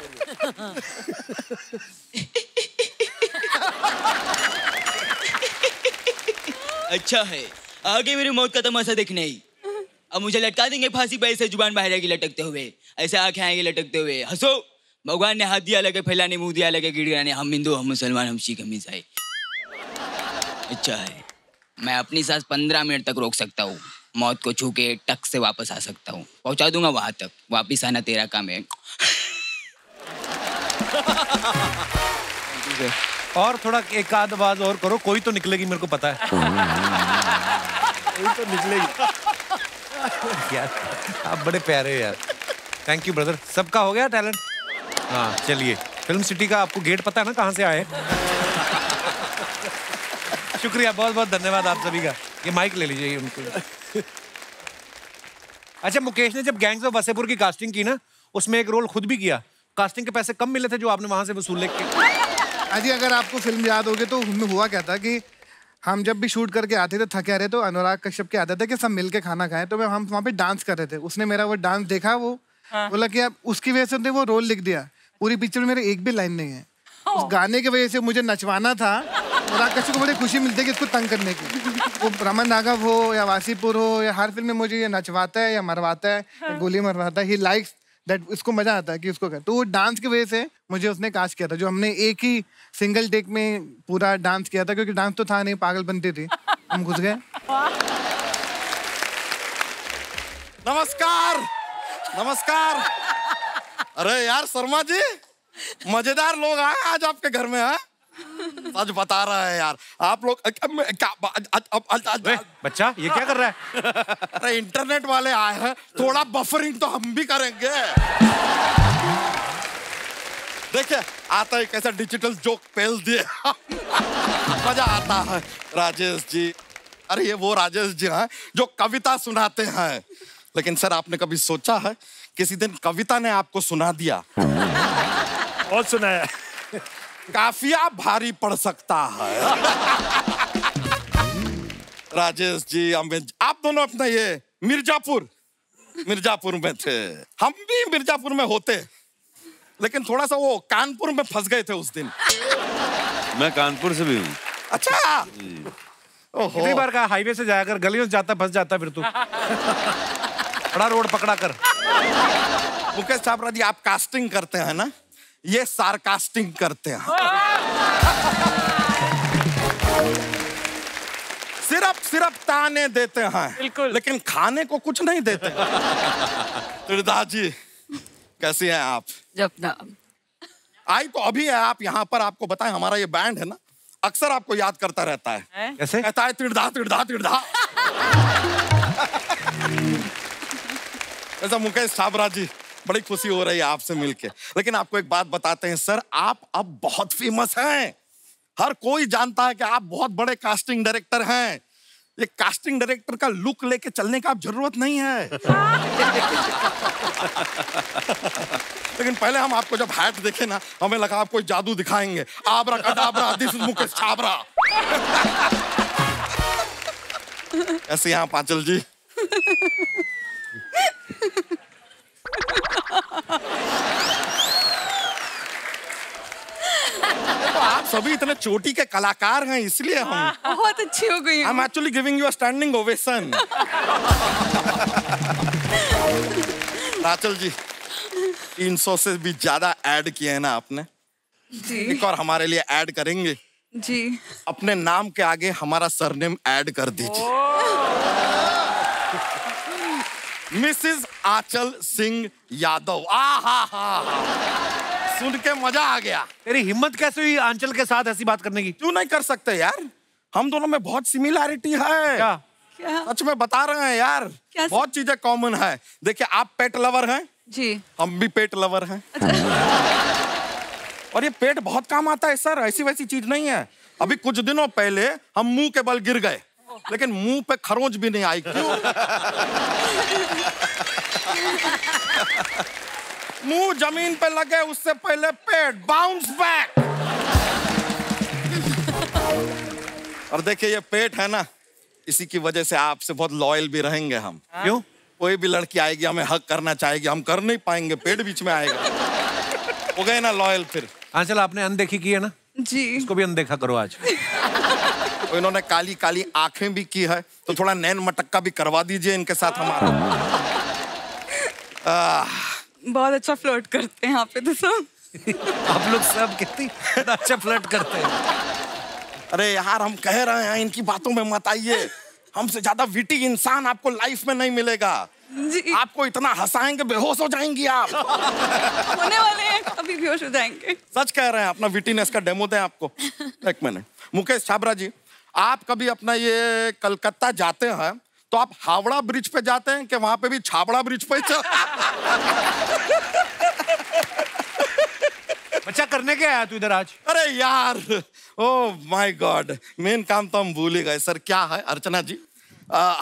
अच्छा है, आगे मेरी मौत का तमाशा देखने ही। अब मुझे लटका देंगे फांसी पर, ऐसे जुबान बाहर आएगी लटकते हुए, ऐसे आंखें आएंगे लटकते हुए। हंसो, भगवान ने हाथ दिया लगे फैलाने, मुंह दिया लगे गिड़गिड़ाने। हम हिंदू, हम मुसलमान, हम सिख, हम ईसाई। अच्छा है, मैं अपनी सांस 15 मिनट तक रोक सकता हूँ। मौत को छू के टक से वापस आ सकता हूँ, पहुंचा दूंगा वहां तक। वापिस आना तेरा काम है।
और थोड़ा एक आध आवाज और करो, कोई तो निकलेगी, मेरे को पता है। कोई तो निकलेगी। यार आप बड़े प्यारे यार। Thank you brother. सबका हो गया टैलेंट? हाँ चलिए, फिल्म सिटी का आपको गेट पता है ना कहाँ से आए? शुक्रिया, बहुत बहुत धन्यवाद आप सभी का। ये माइक ले लीजिए उनको। अच्छा, मुकेश ने जब गैंग्स ऑफ वसेपुर की कास्टिंग की ना, उसमें एक रोल खुद भी किया। कास्टिंग के पैसे कम मिले थे जो आपने वहां से वसूले के।
अजी अगर आपको फिल्म याद होगी तो उनमें हुआ क्या था कि हम जब भी शूट करके आते थे थके रहे, तो अनुराग कश्यप की आदत है कि सब मिलके खाना खाएं, तो हम वहाँ पे डांस कर रहे थे। उसने मेरा वो डांस देखा, वो बोला कि अब उसकी वजह से वो रोल लिख दिया। पूरी पिक्चर में मेरे एक भी लाइन नहीं है। उस गाने की वजह से मुझे नचवाना था। अनुराग कश्यप को बड़ी खुशी मिलती है कि इसको तंग करने की। वो रमन राघव हो या वासीपुर हो या हर फिल्म में मुझे ये नचवाता है या मरवाता है या गोली मरवाता है। ही लाइक्स दैट, इसको मजा आता है कि उसको तो वो डांस की वजह से मुझे उसने कास्ट किया था, जो हमने एक ही सिंगल टेक में पूरा डांस किया था, क्योंकि डांस तो था नहीं, पागल बनती थी, हम घुस गए।
नमस्कार, नमस्कार। अरे यार शर्मा जी, मजेदार लोग आए आज आपके घर में। है सच बता रहा है यार, आप लोग
बच्चा ये क्या कर रहा है?
अरे इंटरनेट वाले आए हैं, थोड़ा बफरिंग तो हम भी करेंगे। देखिए आता है कैसा डिजिटल जोक पेल दिए। मजा आता है। राजेश जी, अरे ये वो राजेश जी हैं जो कविता सुनाते हैं। लेकिन सर आपने कभी सोचा है किसी दिन कविता ने आपको सुना दिया?
बहुत सुनाया।
काफिया भारी पड़ सकता है। राजेश जी, आप दोनों अपना ये मिर्जापुर में थे, हम भी मिर्जापुर में होते, लेकिन थोड़ा सा वो कानपुर में फंस गए थे उस दिन।
मैं कानपुर से भी हूँ।
अच्छा,
कितनी बार कहा हाईवे से जाया कर, गलियों से जाता फंस जाता फिर तू। बड़ा रोड पकड़ा कर।
मुकेश छाबड़ा जी, आप कास्टिंग करते हैं ना, ये सारकास्टिंग करते हैं। सिर्फ ताने देते हैं, लेकिन खाने को कुछ नहीं देते। त्रिदा जी कैसी हैं आप?
जपना
आई तो अभी है आप यहाँ पर। आपको बताएं, हमारा ये बैंड है ना, अक्सर आपको याद करता रहता है।
कैसे?
कहता है त्रिदा त्रिदा त्रिदा। ऐसा मुकेश छाबड़ा जी, बड़ी खुशी हो रही है आपसे मिलके। लेकिन आपको एक बात बताते हैं सर, आप अब बहुत फेमस हैं। हर कोई जानता है कि आप बहुत बड़े कास्टिंग डायरेक्टर हैं। ये कास्टिंग डायरेक्टर का लुक लेके चलने का आप जरूरत नहीं है। लेकिन पहले हम आपको जब हैट देखे ना, हमें लगा आप कोई जादू दिखाएंगे। Abracadabra, this is Mukesh Chhabra. ऐसे यहाँ पांचल जी। तो आप सभी इतने चोटी के कलाकार हैं, इसलिए हम
बहुत अच्छी हो गई।
I'm actually giving you a standing ovation। राचल जी, 300 से भी ज्यादा ऐड किए हैं ना आपने
जी।
एक और हमारे लिए ऐड करेंगे
जी।
अपने नाम के आगे हमारा सरनेम ऐड कर दीजिए। मिसेस आंचल सिंह यादव। सुन के मजा आ गया।
तेरी हिम्मत कैसे हुई आंचल के साथ ऐसी बात करने की?
क्यों नहीं कर सकते यार, हम दोनों में बहुत सिमिलैरिटी है।
क्या?
सच में बता रहे हैं यार, बहुत चीजें कॉमन है। देखिए आप पेट लवर हैं
जी,
हम भी पेट लवर हैं। और ये पेट बहुत काम आता है सर, ऐसी वैसी चीज नहीं है। अभी कुछ दिनों पहले हम मुंह के बल गिर गए, लेकिन मुंह पे खरोंच भी नहीं आई। क्यों? मुंह जमीन पे लगे उससे पहले पेट बाउंस बैक। और देखिए ये पेट है ना, इसी की वजह से आपसे बहुत लॉयल भी रहेंगे हम।
क्यों?
कोई भी लड़की आएगी हमें हक करना चाहेगी, हम कर नहीं पाएंगे, पेट बीच में आएगा। हो गए ना लॉयल फिर।
हाँ चल, आपने अनदेखी की है ना
जी,
इसको भी अनदेखा करो आज।
तो इन्होंने काली काली आंखें भी की है, तो थोड़ा नैन मटक्का भी करवा दीजिए इनके साथ हमारा।
बहुत अच्छा फ्लर्ट करते हैं यहाँ पे तो सब।
आप लोग सब कितनी अच्छा फ्लर्ट करते हैं।
अरे यार हम कह रहे हैं इनकी बातों में मत आइए, हमसे ज्यादा विटी इंसान आपको लाइफ में नहीं मिलेगा। जी। आपको इतना हंसाएंगे बेहोश हो जाएंगी आप।
होने वाले हैं, अभी बेहोश हो जाएंगे।
सच कह रहे हैं, अपना विटीनेस का डेमो दें आपको। एक मिनट, मुकेश छाबरा जी, आप कभी अपना ये कलकत्ता जाते हैं तो आप हावड़ा ब्रिज पे जाते हैं कि वहां पे भी छाबड़ा ब्रिज पे चल?
बच्चा करने क्या आया तू इधर आज?
अरे यार, ओह माय गॉड, मेन काम तो हम भूल ही गए सर। क्या है अर्चना जी,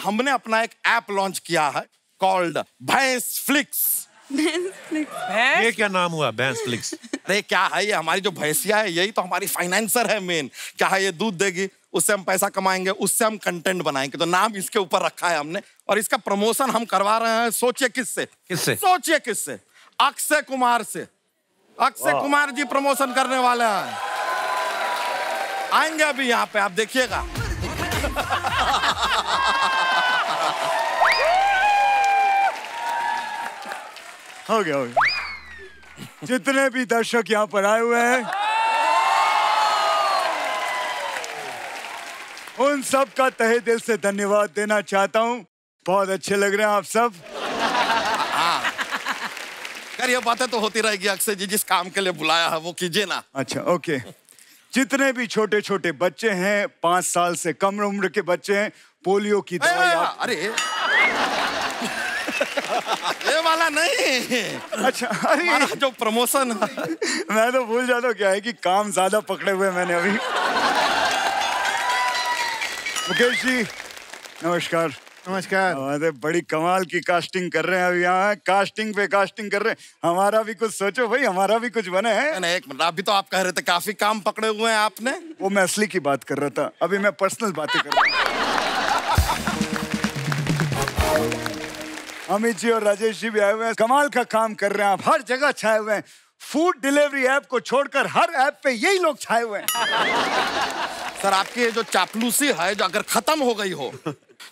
हमने अपना एक ऐप लॉन्च किया है कॉल्ड भैंस फ्लिक्स।
ये क्या नाम हुआ, भैंस फ्लिक्स?
अरे क्या है ये, हमारी जो भैंसिया है यही तो हमारी फाइनेंसर है मेन। क्या है ये, दूध देगी, उससे हम पैसा कमाएंगे, उससे हम कंटेंट बनाएंगे, तो नाम इसके ऊपर रखा है हमने। और इसका प्रमोशन हम करवा रहे हैं, सोचिए किससे?
किससे?
सोचिए किससे? अक्षय कुमार से। अक्षय कुमार जी प्रमोशन करने वाले हैं, आएंगे अभी यहाँ पे, आप देखिएगा।
हो गया, हो गया। जितने भी दर्शक यहाँ पर आए हुए हैं, उन सब का तहे दिल से धन्यवाद देना चाहता हूँ। बहुत अच्छे लग रहे हैं आप सब।
यार ये बातें तो होती रहेगी अक्षय जी, जिस काम के लिए बुलाया है वो कीजिए ना।
अच्छा ओके। जितने भी छोटे छोटे बच्चे हैं, 5 साल से कम उम्र के बच्चे हैं, पोलियो की दवाई
अरे ये वाला नहीं।
अच्छा, अरे
जो प्रमोशन
मैं तो भूल जाता हूँ, क्या है कि काम ज्यादा पकड़े हुए मैंने अभी। मुकेश जी नमस्कार।
नमस्कार।
अरे बड़ी कमाल की कास्टिंग कर रहे हैं अभी यहाँ, कास्टिंग पे कास्टिंग कर रहे हैं। हमारा भी कुछ सोचो भाई, हमारा भी कुछ बने हैं।
नहीं एक मिनट, अभी तो आप कह रहे थे काफी काम पकड़े हुए हैं आपने।
वो मैं असली की बात कर रहा था, अभी मैं पर्सनल बातें कर रहा हूँ। अमित जी और राजेश जी भी आए हुए हैं, कमाल का काम कर रहे हैं। आप हर जगह छाए हुए हैं, फूड डिलीवरी ऐप को छोड़कर हर ऐप पे यही लोग छाए हुए हैं।
सर आपकी जो चापलूसी है, जो अगर खत्म हो गई हो,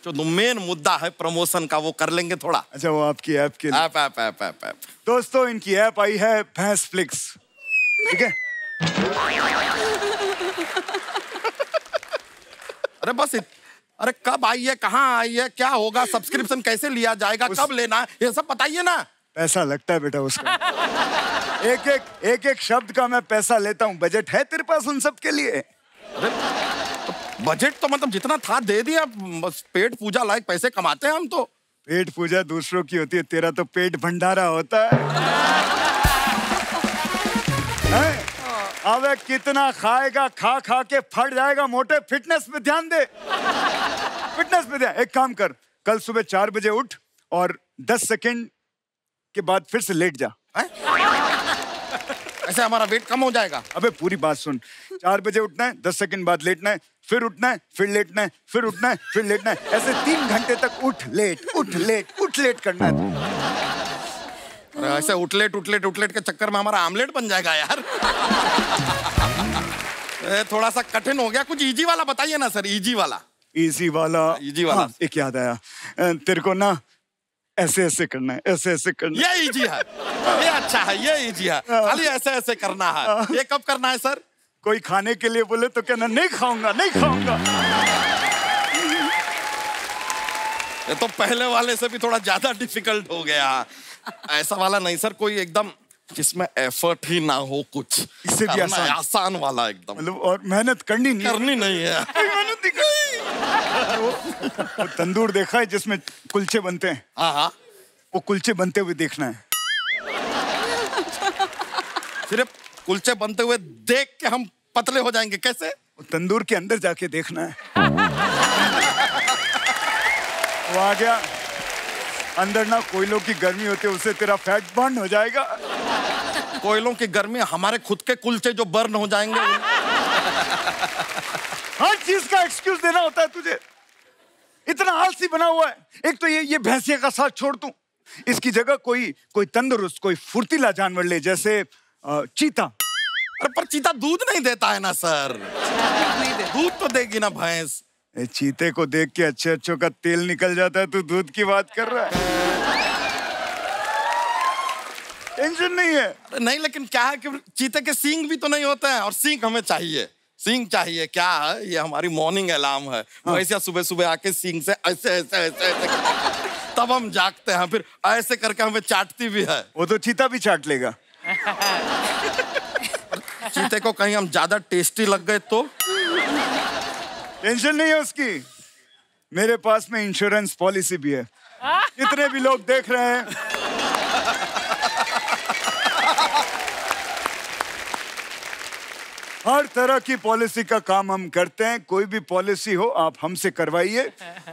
जो मेन मुद्दा है प्रमोशन का, वो कर लेंगे थोड़ा।
अच्छा वो आपकी ऐप के लिए?
ऐप।
दोस्तों इनकी ऐप आई है भैंस फ्लिक्स, ठीक है?
अरे बस अरे कब आई है, कहाँ आई है, क्या होगा, सब्सक्रिप्शन कैसे लिया जाएगा, कब लेना है, ये सब बताइए ना।
पैसा लगता है बेटा उसका। एक एक शब्द का मैं पैसा लेता हूँ। बजट है तेरे पास उन सब के लिए?
अरे बजट तो मतलब जितना था दे दिया, बस पेट पूजा लायक पैसे कमाते हैं हम तो।
पेट पूजा दूसरों की होती है, तेरा तो पेट भंडारा होता है। अब कितना खाएगा, खा खा के फट जाएगा मोटे। फिटनेस पे ध्यान दे, फिटनेस पे ध्यान। एक काम कर, कल सुबह 4 बजे उठ और 10 सेकंड के बाद फिर से लेट जा।
ऐसे हमारा वेट कम हो जाएगा।
अबे पूरी बात सुन, 4 बजे उठना है, 10 सेकंड बाद लेटना है, फिर उठना है, फिर लेटना है, फिर उठना है, फिर लेटना है। ऐसे 3 घंटे तक उठ लेट करना है।
ऐसे उठलेट के चक्कर में हमारा आमलेट बन जाएगा यार। थोड़ा सा कठिन हो गया, कुछ इजी वाला बताइए ना सर। इजी वाला। हाँ,
एक याद आया, तेरे को ना ऐसे करना है, ऐसे करना।
ये इजी है, ये अच्छा है, ये इजी है। खाली ऐसे करना है। ये कब करना है सर?
कोई खाने के लिए बोले तो कहना नहीं खाऊंगा।
ये तो पहले वाले से भी थोड़ा ज्यादा डिफिकल्ट हो गया। ऐसा वाला नहीं सर, कोई एकदम जिसमें एफर्ट ही ना हो कुछ,
इससे भी
आसान वाला एकदम।
मतलब और मेहनत करनी नहीं है। वो तंदूर देखा है जिसमें कुलचे बनते हैं?
हाँ।
वो कुलचे बनते हुए देखना है।
सिर्फ कुलचे बनते हुए देख के हम पतले हो जाएंगे कैसे?
तंदूर के अंदर जाके देखना है। वो आ गया। अंदर ना कोयलों की गर्मी होती है, उससे तेरा फैट बर्न हो जाएगा।
कोयलों की गर्मी, हमारे खुद के कुलचे जो बर्न हो जाएंगे।
हर चीज का एक्सक्यूज देना होता है तुझे। इतना आलसी बना हुआ है। एक तो ये भैंसिया का साथ छोड़ तू, इसकी जगह कोई तंदुरुस्त, कोई फुर्तीला जानवर ले, जैसे चीता।
अरे पर चीता दूध नहीं देता है ना सर। दूध तो देगी ना भैंस।
चीते को देख के अच्छे अच्छों का तेल निकल जाता है, तू दूध की बात कर रहा है। टेंशन नहीं है।
नहीं, लेकिन क्या है कि चीते के सींग भी तो नहीं होते हैं, और सींग हमें चाहिए। सींग चाहिए। क्या है, ये हमारी मॉर्निंग अलार्म है। वैसे सुबह सुबह आके सींग से ऐसे ऐसे ऐसे ऐसे तब हम जागते हैं, फिर ऐसे करके हमें चाटती भी है।
वो तो चीता भी चाट लेगा।
चीते को कहीं हम ज्यादा टेस्टी लग गए तो?
टेंशन नहीं है उसकी, मेरे पास में इंश्योरेंस पॉलिसी भी है। जितने भी लोग देख रहे हैं, हर तरह की पॉलिसी का काम हम करते हैं। कोई भी पॉलिसी हो आप हमसे करवाइए,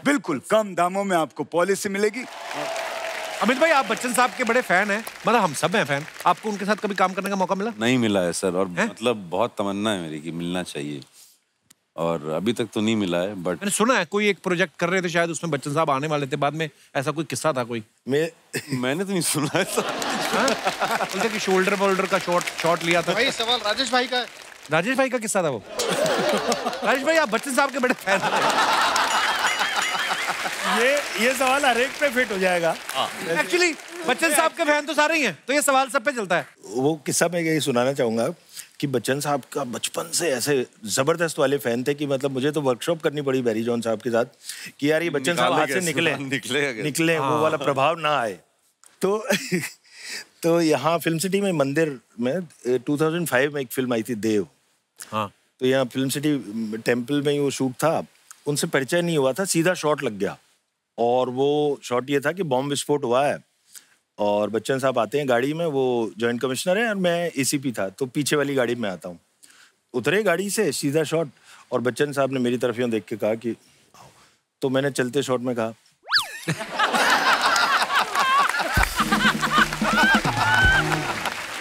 बिल्कुल कम दामों में आपको पॉलिसी मिलेगी।
अमित भाई, आप बच्चन साहब के बड़े फैन हैं, मतलब हम सब हैं फैन। आपको उनके साथ कभी काम करने का मौका मिला?
नहीं मिला है सर, और मतलब बहुत तमन्ना है मेरी कि मिलना चाहिए, और अभी तक तो नहीं मिला है। बट
मैंने सुना है कोई एक प्रोजेक्ट कर रहे थे, शायद उसमें बच्चन साहब आने वाले थे, बाद में ऐसा कोई किस्सा था कोई?
मैंने तो नहीं सुना है सर।
बोलते कि शोल्डर वोल्डर का शॉट लिया था।
भाई सवाल राजेश भाई का है।
राजेश भाई का किस्सा था वो। राजेश भाई, आप बच्चन साहब के बड़े फैन हैं।
ये सवाल हर एक पे फिट हो जाएगा।
एक्चुअली बच्चन साहब के फैन तो सारे ही हैं, तो ये सवाल सब पे चलता है।
वो किस्सा मैं यही सुनाना चाहूंगा कि बच्चन साहब का बचपन से ऐसे जबरदस्त वाले फैन थे कि मतलब मुझे तो वर्कशॉप करनी पड़ी बैरी जॉन साहब के साथ कि यार ये बच्चन साहब हाथ से निकले वो वाला प्रभाव ना आए। तो यहाँ फिल्म सिटी में मंदिर में 2005 में एक फिल्म आई थी देव।
हाँ।
तो यहाँ फिल्म सिटी टेम्पल में ही वो शूट था। उनसे परिचय नहीं हुआ था, सीधा शॉट लग गया, और वो शॉट ये था कि बॉम्ब विस्फोट हुआ है और बच्चन साहब आते हैं गाड़ी में, वो जॉइंट कमिश्नर है और मैं एसीपी था, तो पीछे वाली गाड़ी में आता हूँ। उतरे गाड़ी से, सीधा शॉट, और बच्चन साहब ने मेरी तरफ यूँ देख के कहा कि, तो मैंने चलते शॉट में कहा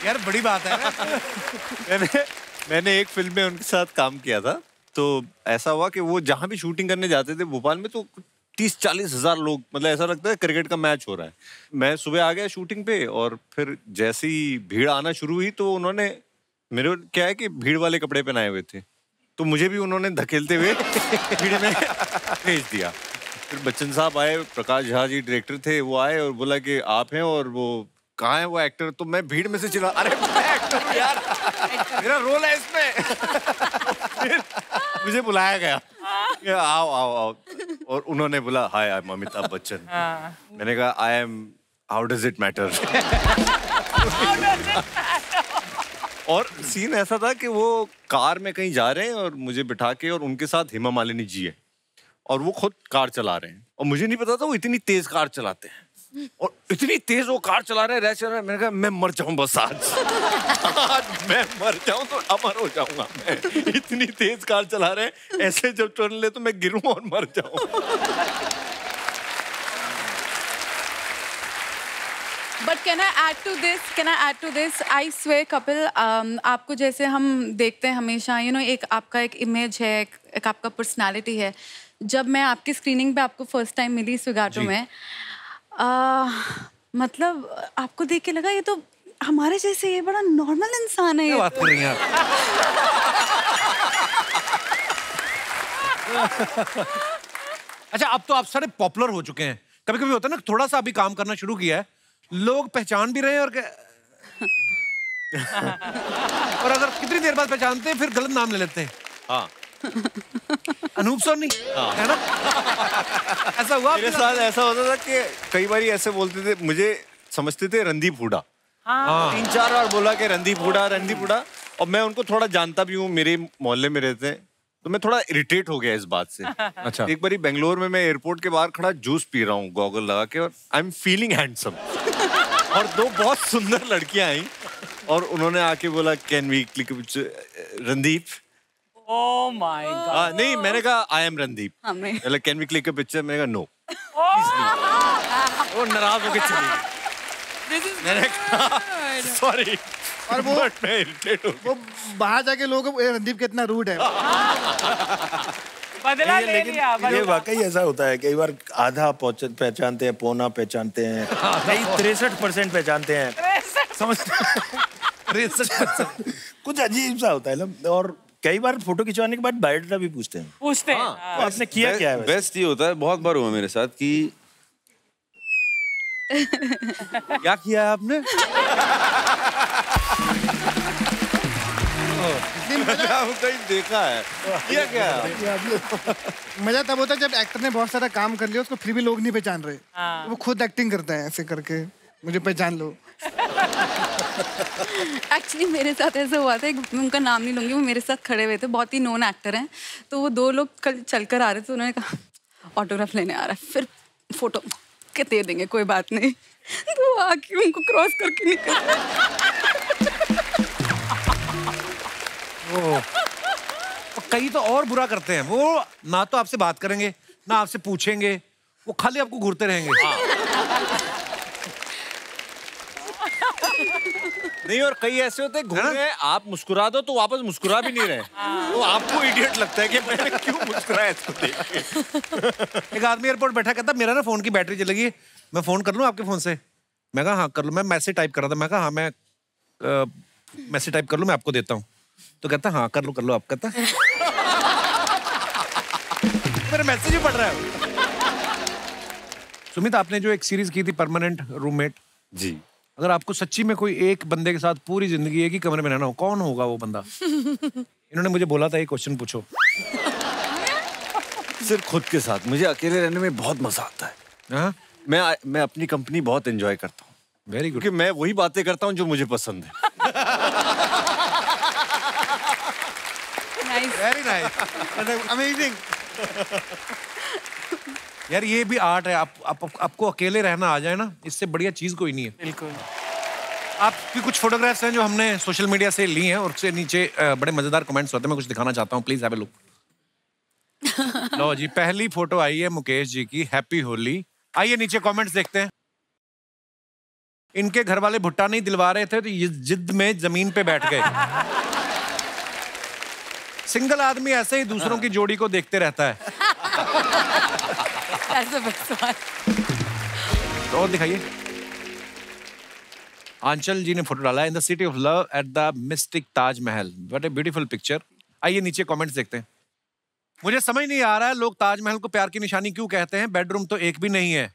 यार बड़ी बात है।
मैंने एक फिल्म में उनके साथ काम किया था, तो ऐसा हुआ कि वो जहाँ भी शूटिंग करने जाते थे भोपाल में, तो 30-40 हज़ार लोग, मतलब ऐसा लगता है क्रिकेट का मैच हो रहा है। मैं सुबह आ गया शूटिंग पे, और फिर जैसे ही भीड़ आना शुरू हुई तो उन्होंने मेरे, क्या है कि भीड़ वाले कपड़े पहनाए हुए थे, तो मुझे भी उन्होंने धकेलते हुए भीड़ में भेज दिया। फिर बच्चन साहब आए, प्रकाश झा जी डायरेक्टर थे, वो आए और बोला कि आप हैं, और वो कहाँ है वो एक्टर? तो मैं भीड़ में से चिल्ला, अरे मैं एक्टर हूँ यार, मेरा रोल है इसमें। फिर मुझे बुलाया गया, आओ आओ आओ, और उन्होंने बोला हाय आई एम अमिताभ बच्चन। मैंने कहा I M, how does it matter? और सीन ऐसा था कि वो कार में कहीं जा रहे हैं और मुझे बिठा के, और उनके साथ हेमा मालिनी जी है, और वो खुद कार चला रहे हैं, और मुझे नहीं पता था वो इतनी तेज कार चलाते हैं, और इतनी तेज वो कार चला रहे हैं, रैश चला रहे हैं। मैंने कहा मैं मर जाऊं बस आज मैं मर जाऊं तो अमर हो जाऊंगा मैं। इतनी तेज कार चला रहे हैं, ऐसे जब टर्न ले तो मैं गिरूं और मर जाऊं।
But can I add to this? I swear, Kapil, आपको जैसे हम देखते हैं हमेशा, एक आपका एक इमेज है, एक आपका पर्सनालिटी है। जब मैं आपकी स्क्रीनिंग पे आपको फर्स्ट टाइम मिली स्विगाटो में, मतलब आपको देख के लगा ये तो हमारे जैसे, ये बड़ा नॉर्मल इंसान है।
क्या बात कर रही हैं आप? अच्छा, अब तो आप सारे पॉपुलर हो चुके हैं। कभी कभी होता है ना, थोड़ा सा अभी काम करना शुरू किया है, लोग पहचान भी रहे हैं, और और अगर कितनी देर बाद पहचानते हैं फिर गलत नाम ले लेते हैं।
हाँ।
अनूप सोनी, है ना? ऐसा हुआ
मेरे साथ? ऐसा होता था कि कई बार ऐसे बोलते थे, मुझे समझते थे रणदीप हुडा। 3-4 बार बोला कि रणदीप हुडा, रणदीप हुडा, और मैं उनको थोड़ा जानता भी हूँ, मेरे मोहल्ले में रहते हैं, तो मैं थोड़ा इरिटेट हो गया इस बात से।
अच्छा।
एक बारी बेंगलोर में मैं एयरपोर्ट के बाहर खड़ा जूस पी रहा हूँ गॉगल लगा के, और आई एम फीलिंग हैंडसम, और 2 बहुत सुंदर लड़कियां आई, और उन्होंने आके बोला can we click Randeep?
Oh my God.
नहीं, मैंने कहा I am Randeep. Can we click a picture? मैंने कहा नो। वो नाराज होके चली गई। मैंने कहा सॉरी,
और वो बाहर जाके लोग रणदीप कितना रूड है।
बदला ले लिया।
ये वाकई ऐसा होता है, कई बार आधा पहचानते हैं, पौना पहचानते हैं, कई 63% पहचानते हैं, समझते हैं। कुछ अजीब सा होता है ना। और कई बार फोटो खिंचवाने के बाद बायोडाटा भी पूछते हैं।
हाँ।
तो आपने किया क्या है?
बेस्ट ये होता है, बहुत बार हुआ मेरे साथ कि क्या किया है आपने? कहीं देखा है किया क्या?
मजा तब होता है जब एक्टर ने बहुत सारा काम कर लिया, उसको फिर भी लोग नहीं पहचान रहे।
हाँ।
वो खुद एक्टिंग करता है ऐसे करके, मुझे पहचान लो।
एक्चुअली मेरे साथ ऐसा हुआ था, मैं उनका नाम नहीं लूंगी, वो मेरे साथ खड़े हुए थे, बहुत ही नोन एक्टर हैं। तो वो दो लोग कल चलकर आ रहे थे, उन्होंने कहा ऑटोग्राफ लेने आ रहा है, फिर फोटो के दे देंगे, कोई बात नहीं। तो वो आके उनको क्रॉस करके निकल
कई तो और बुरा करते हैं, वो ना तो आपसे बात करेंगे ना आपसे पूछेंगे, वो खाली आपको घूरते रहेंगे।
नहीं, और कई ऐसे होते हैं घूम रहे, आप मुस्कुरा दो तो वापस मुस्कुरा भी नहीं रहे, तो आपको इडियट लगता है कि मैंने क्यों मुस्कुराया इसको देख के।
एक आदमी एयरपोर्ट बैठा कहता मेरा ना फोन की बैटरी चली गई, मैं फोन कर लूं आपके फोन से? मैं कहा हाँ कर लो। मैं मैसेज टाइप कर रहा था, मैं कहा हाँ मैं मैसेज टाइप कर लूं, मैं आपको देता हूँ। तो कहता हाँ कर लो आप। कहता मेरे मैसेज ही पढ़ रहा है। सुमित, आपने जो एक सीरीज की थी परमानेंट रूममेट
जी,
अगर आपको सच्ची में कोई एक बंदे के साथ पूरी जिंदगी एक ही कमरे में रहना हो, कौन होगा वो बंदा? इन्होंने मुझे बोला था ये क्वेश्चन पूछो।
सिर्फ खुद के साथ। मुझे अकेले रहने में बहुत मजा आता है।
हाँ?
मैं अपनी कंपनी बहुत एंजॉय करता हूँ।
Very good.
क्योंकि मैं वही बातें करता हूँ जो मुझे पसंद है।
Very nice, amazing. यार ये भी आर्ट है। आपको अकेले रहना आ जाए ना, इससे बढ़िया चीज कोई नहीं है।
बिल्कुल।
आपकी कुछ फोटोग्राफ्स हैं जो हमने सोशल मीडिया से ली हैं और उससे नीचे बड़े मजेदार कमेंट्स होते हैं, मैं कुछ दिखाना चाहता हूँ, प्लीज हैव अ लुक। लो जी, पहली फोटो आई है मुकेश जी की, हैप्पी होली। आइए नीचे कमेंट्स देखते हैं। इनके घर वाले भुट्टा नहीं दिलवा रहे थे तो ये जिद में जमीन पे बैठ गए। सिंगल आदमी ऐसे ही दूसरों की जोड़ी को देखते रहता है। तो और दिखाइए। आंचल जी ने फोटो डाला है, in the city of love at the mystic Taj Mahal. What a beautiful picture. आइए नीचे कमेंट्स देखते हैं। मुझे समझ नहीं आ रहा है लोग ताजमहल को प्यार की निशानी क्यों कहते हैं, बेडरूम तो एक भी नहीं है।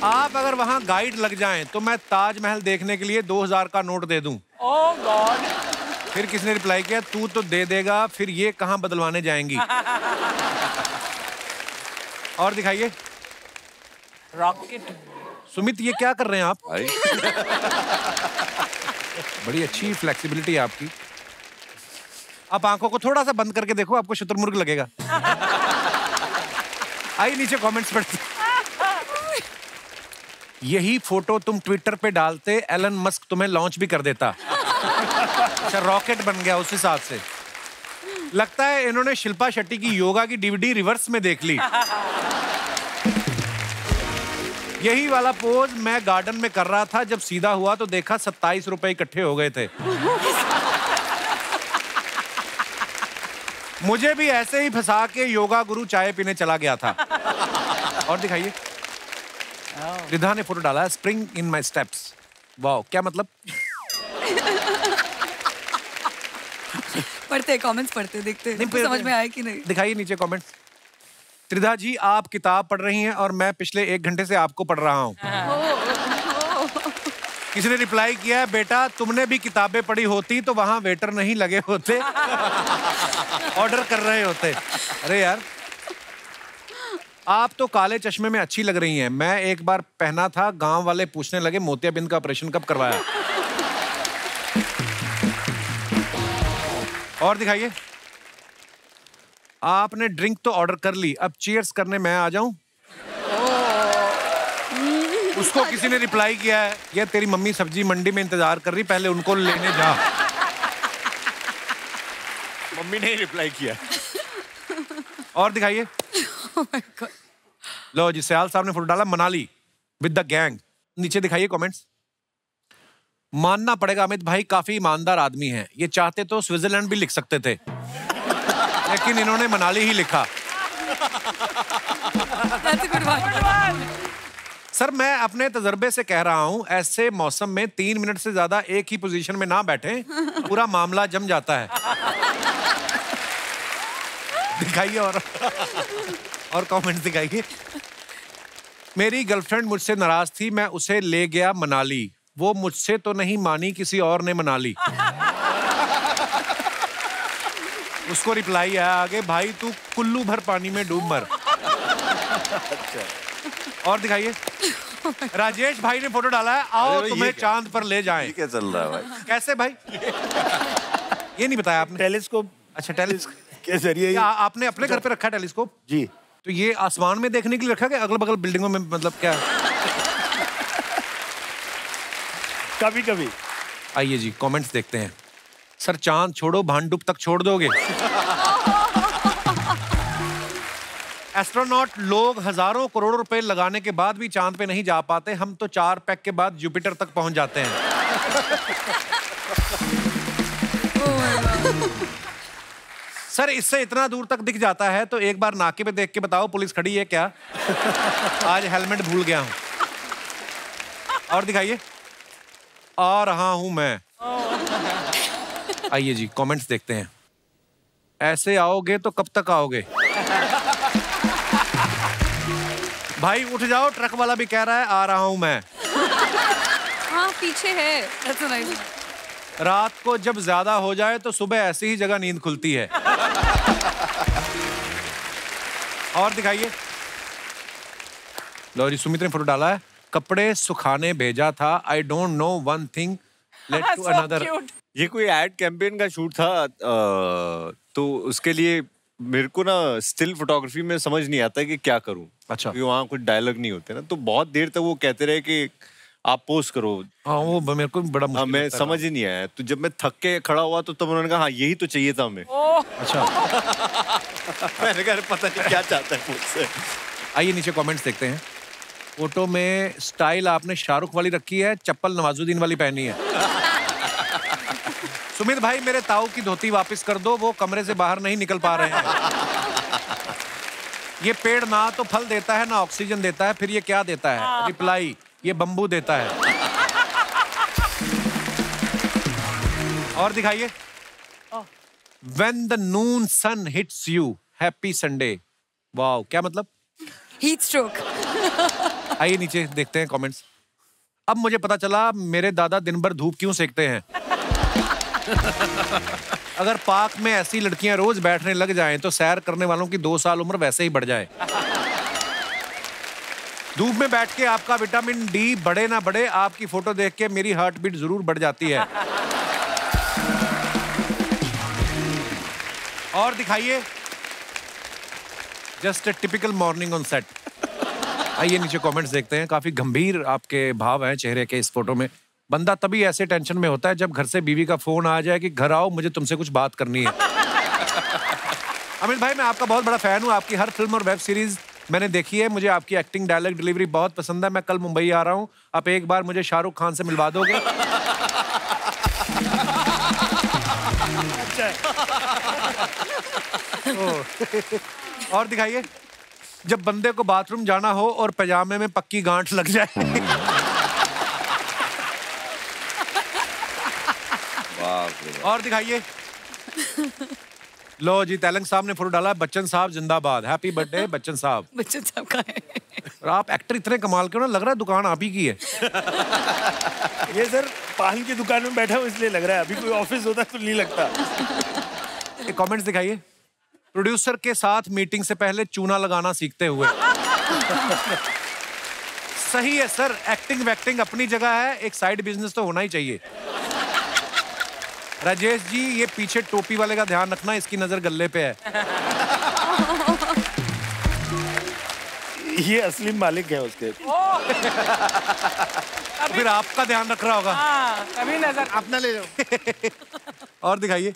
आप अगर वहां गाइड लग जाएं तो मैं ताजमहल देखने के लिए 2000 का नोट दे दूं।
ओह गॉड।
फिर किसने रिप्लाई किया, तू तो दे देगा, फिर ये कहां बदलवाने जाएंगी। और दिखाइए।
रॉकेट।
सुमित, ये क्या कर रहे हैं आप? बड़ी अच्छी फ्लेक्सिबिलिटी है आपकी। आप आंखों को थोड़ा सा बंद करके देखो, आपको शुतुरमुर्ग लगेगा। आइए नीचे कमेंट्स पढ़ते। यही फोटो तुम ट्विटर पे डालते, एलन मस्क तुम्हें लॉन्च भी कर देता। अच्छा, रॉकेट बन गया उस हिसाब से। लगता है इन्होंने शिल्पा शेट्टी की योगा की डीवीडी रिवर्स में देख ली। यही वाला पोज मैं गार्डन में कर रहा था, जब सीधा हुआ तो देखा 27 रुपए इकट्ठे हो गए थे। मुझे भी ऐसे ही फंसा के योगा गुरु चाय पीने चला गया था। और दिखाइए। रिधा ने फोटो डाला है, spring in my steps. Wow, क्या मतलब?
पढ़ते कमेंट्स पढ़ते देखते नहीं, समझ में आया कि नहीं।
दिखाइए नीचे कमेंट्स। त्रिधा जी, आप किताब पढ़ रही हैं और मैं पिछले 1 घंटे से आपको पढ़ रहा हूँ। किसी ने रिप्लाई किया है, बेटा तुमने भी किताबें पढ़ी होती तो वहां वेटर नहीं लगे होते, ऑर्डर कर रहे होते। अरे यार, आप तो काले चश्मे में अच्छी लग रही हैं। मैं एक बार पहना था, गांव वाले पूछने लगे मोतियाबिंद का ऑपरेशन कब करवाया। और दिखाइए। आपने ड्रिंक तो ऑर्डर कर ली, अब चीयर्स करने मैं आ जाऊं? उसको किसी ने रिप्लाई किया है, ये तेरी मम्मी सब्जी मंडी में इंतजार कर रही, पहले उनको लेने जा।
मम्मी ने रिप्लाई किया।
और दिखाइए। लो जी, सयाल साहब ने फोटो डाला मनाली विद द गैंग। नीचे दिखाइए कमेंट्स। मानना पड़ेगा अमित भाई काफी ईमानदार आदमी हैं। ये चाहते तो स्विट्जरलैंड भी लिख सकते थे, लेकिन इन्होंने मनाली ही लिखा। सर मैं अपने तजर्बे से कह रहा हूं, ऐसे मौसम में 3 मिनट से ज्यादा एक ही पोजीशन में ना बैठें, पूरा मामला जम जाता है। दिखाइए और कमेंट्स दिखाइए। मेरी गर्लफ्रेंड मुझसे नाराज थी, मैं उसे ले गया मनाली, वो मुझसे तो नहीं मानी, किसी और ने मना ली। उसको रिप्लाई आया आगे, भाई तू कुल्लू भर पानी में डूब मर। और दिखाइए। राजेश भाई ने फोटो डाला है, आओ तुम्हें चांद पर ले जाएं।
क्या चल रहा है भाई?
कैसे भाई? ये नहीं बताया आपने।
टेलीस्कोप।
अच्छा, टेलीस्कोप
के जरिए
आपने अपने घर पे रखा टेलीस्कोप?
जी।
तो ये आसमान में देखने के लिए रखा कि अगल बगल बिल्डिंगों में, मतलब क्या?
कभी कभी।
आइए जी कमेंट्स देखते हैं। सर चांद छोड़ो, भांडुप तक छोड़ दोगे? एस्ट्रोनॉट लोग हजारों करोड़ों रुपए लगाने के बाद भी चांद पे नहीं जा पाते, हम तो 4 पैक के बाद जुपिटर तक पहुंच जाते हैं। सर इससे इतना दूर तक दिख जाता है तो एक बार नाके पे देख के बताओ पुलिस खड़ी है क्या? आज हेलमेट भूल गया हूं। और दिखाइए। आ रहा हूं मैं। आइए जी कमेंट्स देखते हैं। ऐसे आओगे तो कब तक आओगे? भाई उठ जाओ, ट्रक वाला भी कह रहा है आ रहा हूं मैं।
हाँ पीछे है। That's so nice.
रात को जब ज्यादा हो जाए तो सुबह ऐसी ही जगह नींद खुलती है। और दिखाइए। लो जी, सुमित ने फोटो डाला है, कपड़े सुखाने भेजा था, I don't know one thing led to another.
ये कोई एड कैंपेन का शूट था, तो उसके लिए मेरे को ना स्टिल फोटोग्राफी में समझ नहीं आता कि क्या करूं।
अच्छा।
क्योंकि वहाँ कुछ डायलॉग नहीं होते ना, तो बहुत देर तक वो कहते रहे कि आप पोस्ट करो।
हाँ वो मेरे को बड़ा मुश्किल
मैं समझ ही नहीं आया। तो जब मैं थक के खड़ा हुआ तो तब उन्होंने कहा हाँ यही तो चाहिए था हमें।
अच्छा।
मैंने कहा पता नहीं क्या चाहता है मुझसे।
आइए नीचे कमेंट्स देखते हैं। फोटो में स्टाइल आपने शाहरुख वाली रखी है, चप्पल नवाजुद्दीन वाली पहनी है। सुमित भाई मेरे ताऊ की धोती वापस कर दो, वो कमरे से बाहर नहीं निकल पा रहे हैं। ये पेड़ ना तो फल देता है ना ऑक्सीजन देता है, फिर ये क्या देता है? रिप्लाई, ये बंबू देता है। और दिखाइए। When the noon sun hits you, happy Sunday. Wow, क्या मतलब?
Heat stroke.
आइए नीचे देखते हैं कमेंट्स। अब मुझे पता चला मेरे दादा दिन भर धूप क्यों सेकते हैं। अगर पार्क में ऐसी लड़कियां रोज बैठने लग जाएं तो सैर करने वालों की 2 साल उम्र वैसे ही बढ़ जाए। धूप में बैठ के आपका विटामिन डी बढ़े ना बढ़े, आपकी फोटो देख के मेरी हार्ट बीट जरूर बढ़ जाती है। और दिखाइए। Just a typical morning on set. आइए नीचे कमेंट्स देखते हैं। काफी गंभीर आपके भाव हैं चेहरे के इस फोटो में। बंदा तभी ऐसे टेंशन में होता है जब घर से बीवी का फोन आ जाए कि घर आओ मुझे तुमसे कुछ बात करनी है। अमित भाई मैं आपका बहुत बड़ा फैन हूँ, आपकी हर फिल्म और वेब सीरीज मैंने देखी है, मुझे आपकी एक्टिंग डायलॉग डिलीवरी बहुत पसंद है। मैं कल मुंबई आ रहा हूँ, आप एक बार मुझे शाहरुख खान से मिलवा दोगे? और दिखाइए। जब बंदे को बाथरूम जाना हो और पजामे में पक्की गांठ लग जाए। और दिखाइए। लो जी, तेलंग साहब ने फोटो डाला है, बच्चन साहब जिंदाबाद, हैप्पी बर्थडे बच्चन साहब।
बच्चन साहब का है।
और आप एक्टर इतने कमाल के हो ना, लग रहा है दुकान आप ही की है।
ये सर पान की दुकान में बैठा हूँ इसलिए लग रहा है, अभी कोई ऑफिस होता तो नहीं लगता।
ये कमेंट्स दिखाइए। प्रोड्यूसर के साथ मीटिंग से पहले चूना लगाना सीखते हुए। सही है सर, एक्टिंग वैक्टिंग अपनी जगह है, एक साइड बिजनेस तो होना ही चाहिए। राजेश जी ये पीछे टोपी वाले का ध्यान रखना, इसकी नजर गल्ले पे है।
ये असली मालिक है उसके।
फिर आपका ध्यान रख रहा होगा।
कभी नजर
अपना ले लो।
और दिखाइए।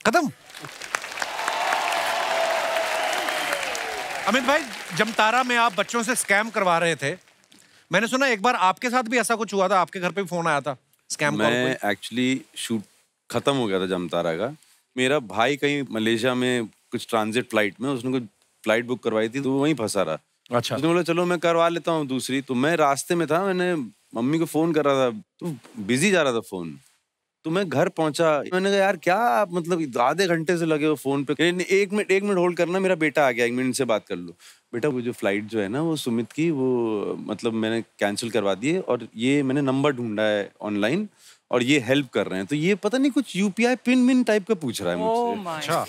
खत्म। अमित भाई, जमतारा में आप बच्चों से स्कैम करवा रहे थे। मैंने सुना एक बार आपके साथ भी ऐसा कुछ हुआ था, आपके घर पे भी फोन आया था स्कैम कॉल।
मैं एक्चुअली शूट खत्म हो गया था जमतारा का। मेरा भाई कहीं मलेशिया में कुछ ट्रांजिट फ्लाइट में, उसने कुछ फ्लाइट बुक करवाई थी तो वो वहीं फंसा रहा।
अच्छा।
उसने बोला चलो मैं करवा लेता हूँ दूसरी। तो मैं रास्ते में था, मैंने मम्मी को फोन कर रहा था तो बिजी जा रहा था फोन। तो मैं घर पहुंचा, मैंने कहा यार क्या आप मतलब आधे घंटे से लगे हो फोन पे। एक मिनट होल्ड करना, मेरा बेटा आ गया, 1 मिनट से बात कर लो। बेटा वो जो फ्लाइट जो है ना वो सुमित की, वो मतलब मैंने कैंसिल करवा दी है और ये मैंने नंबर ढूंढा है ऑनलाइन और ये हेल्प कर रहे हैं। तो ये पता नहीं कुछ UPI पिन टाइप का पूछ रहा है मुझसे। अच्छा।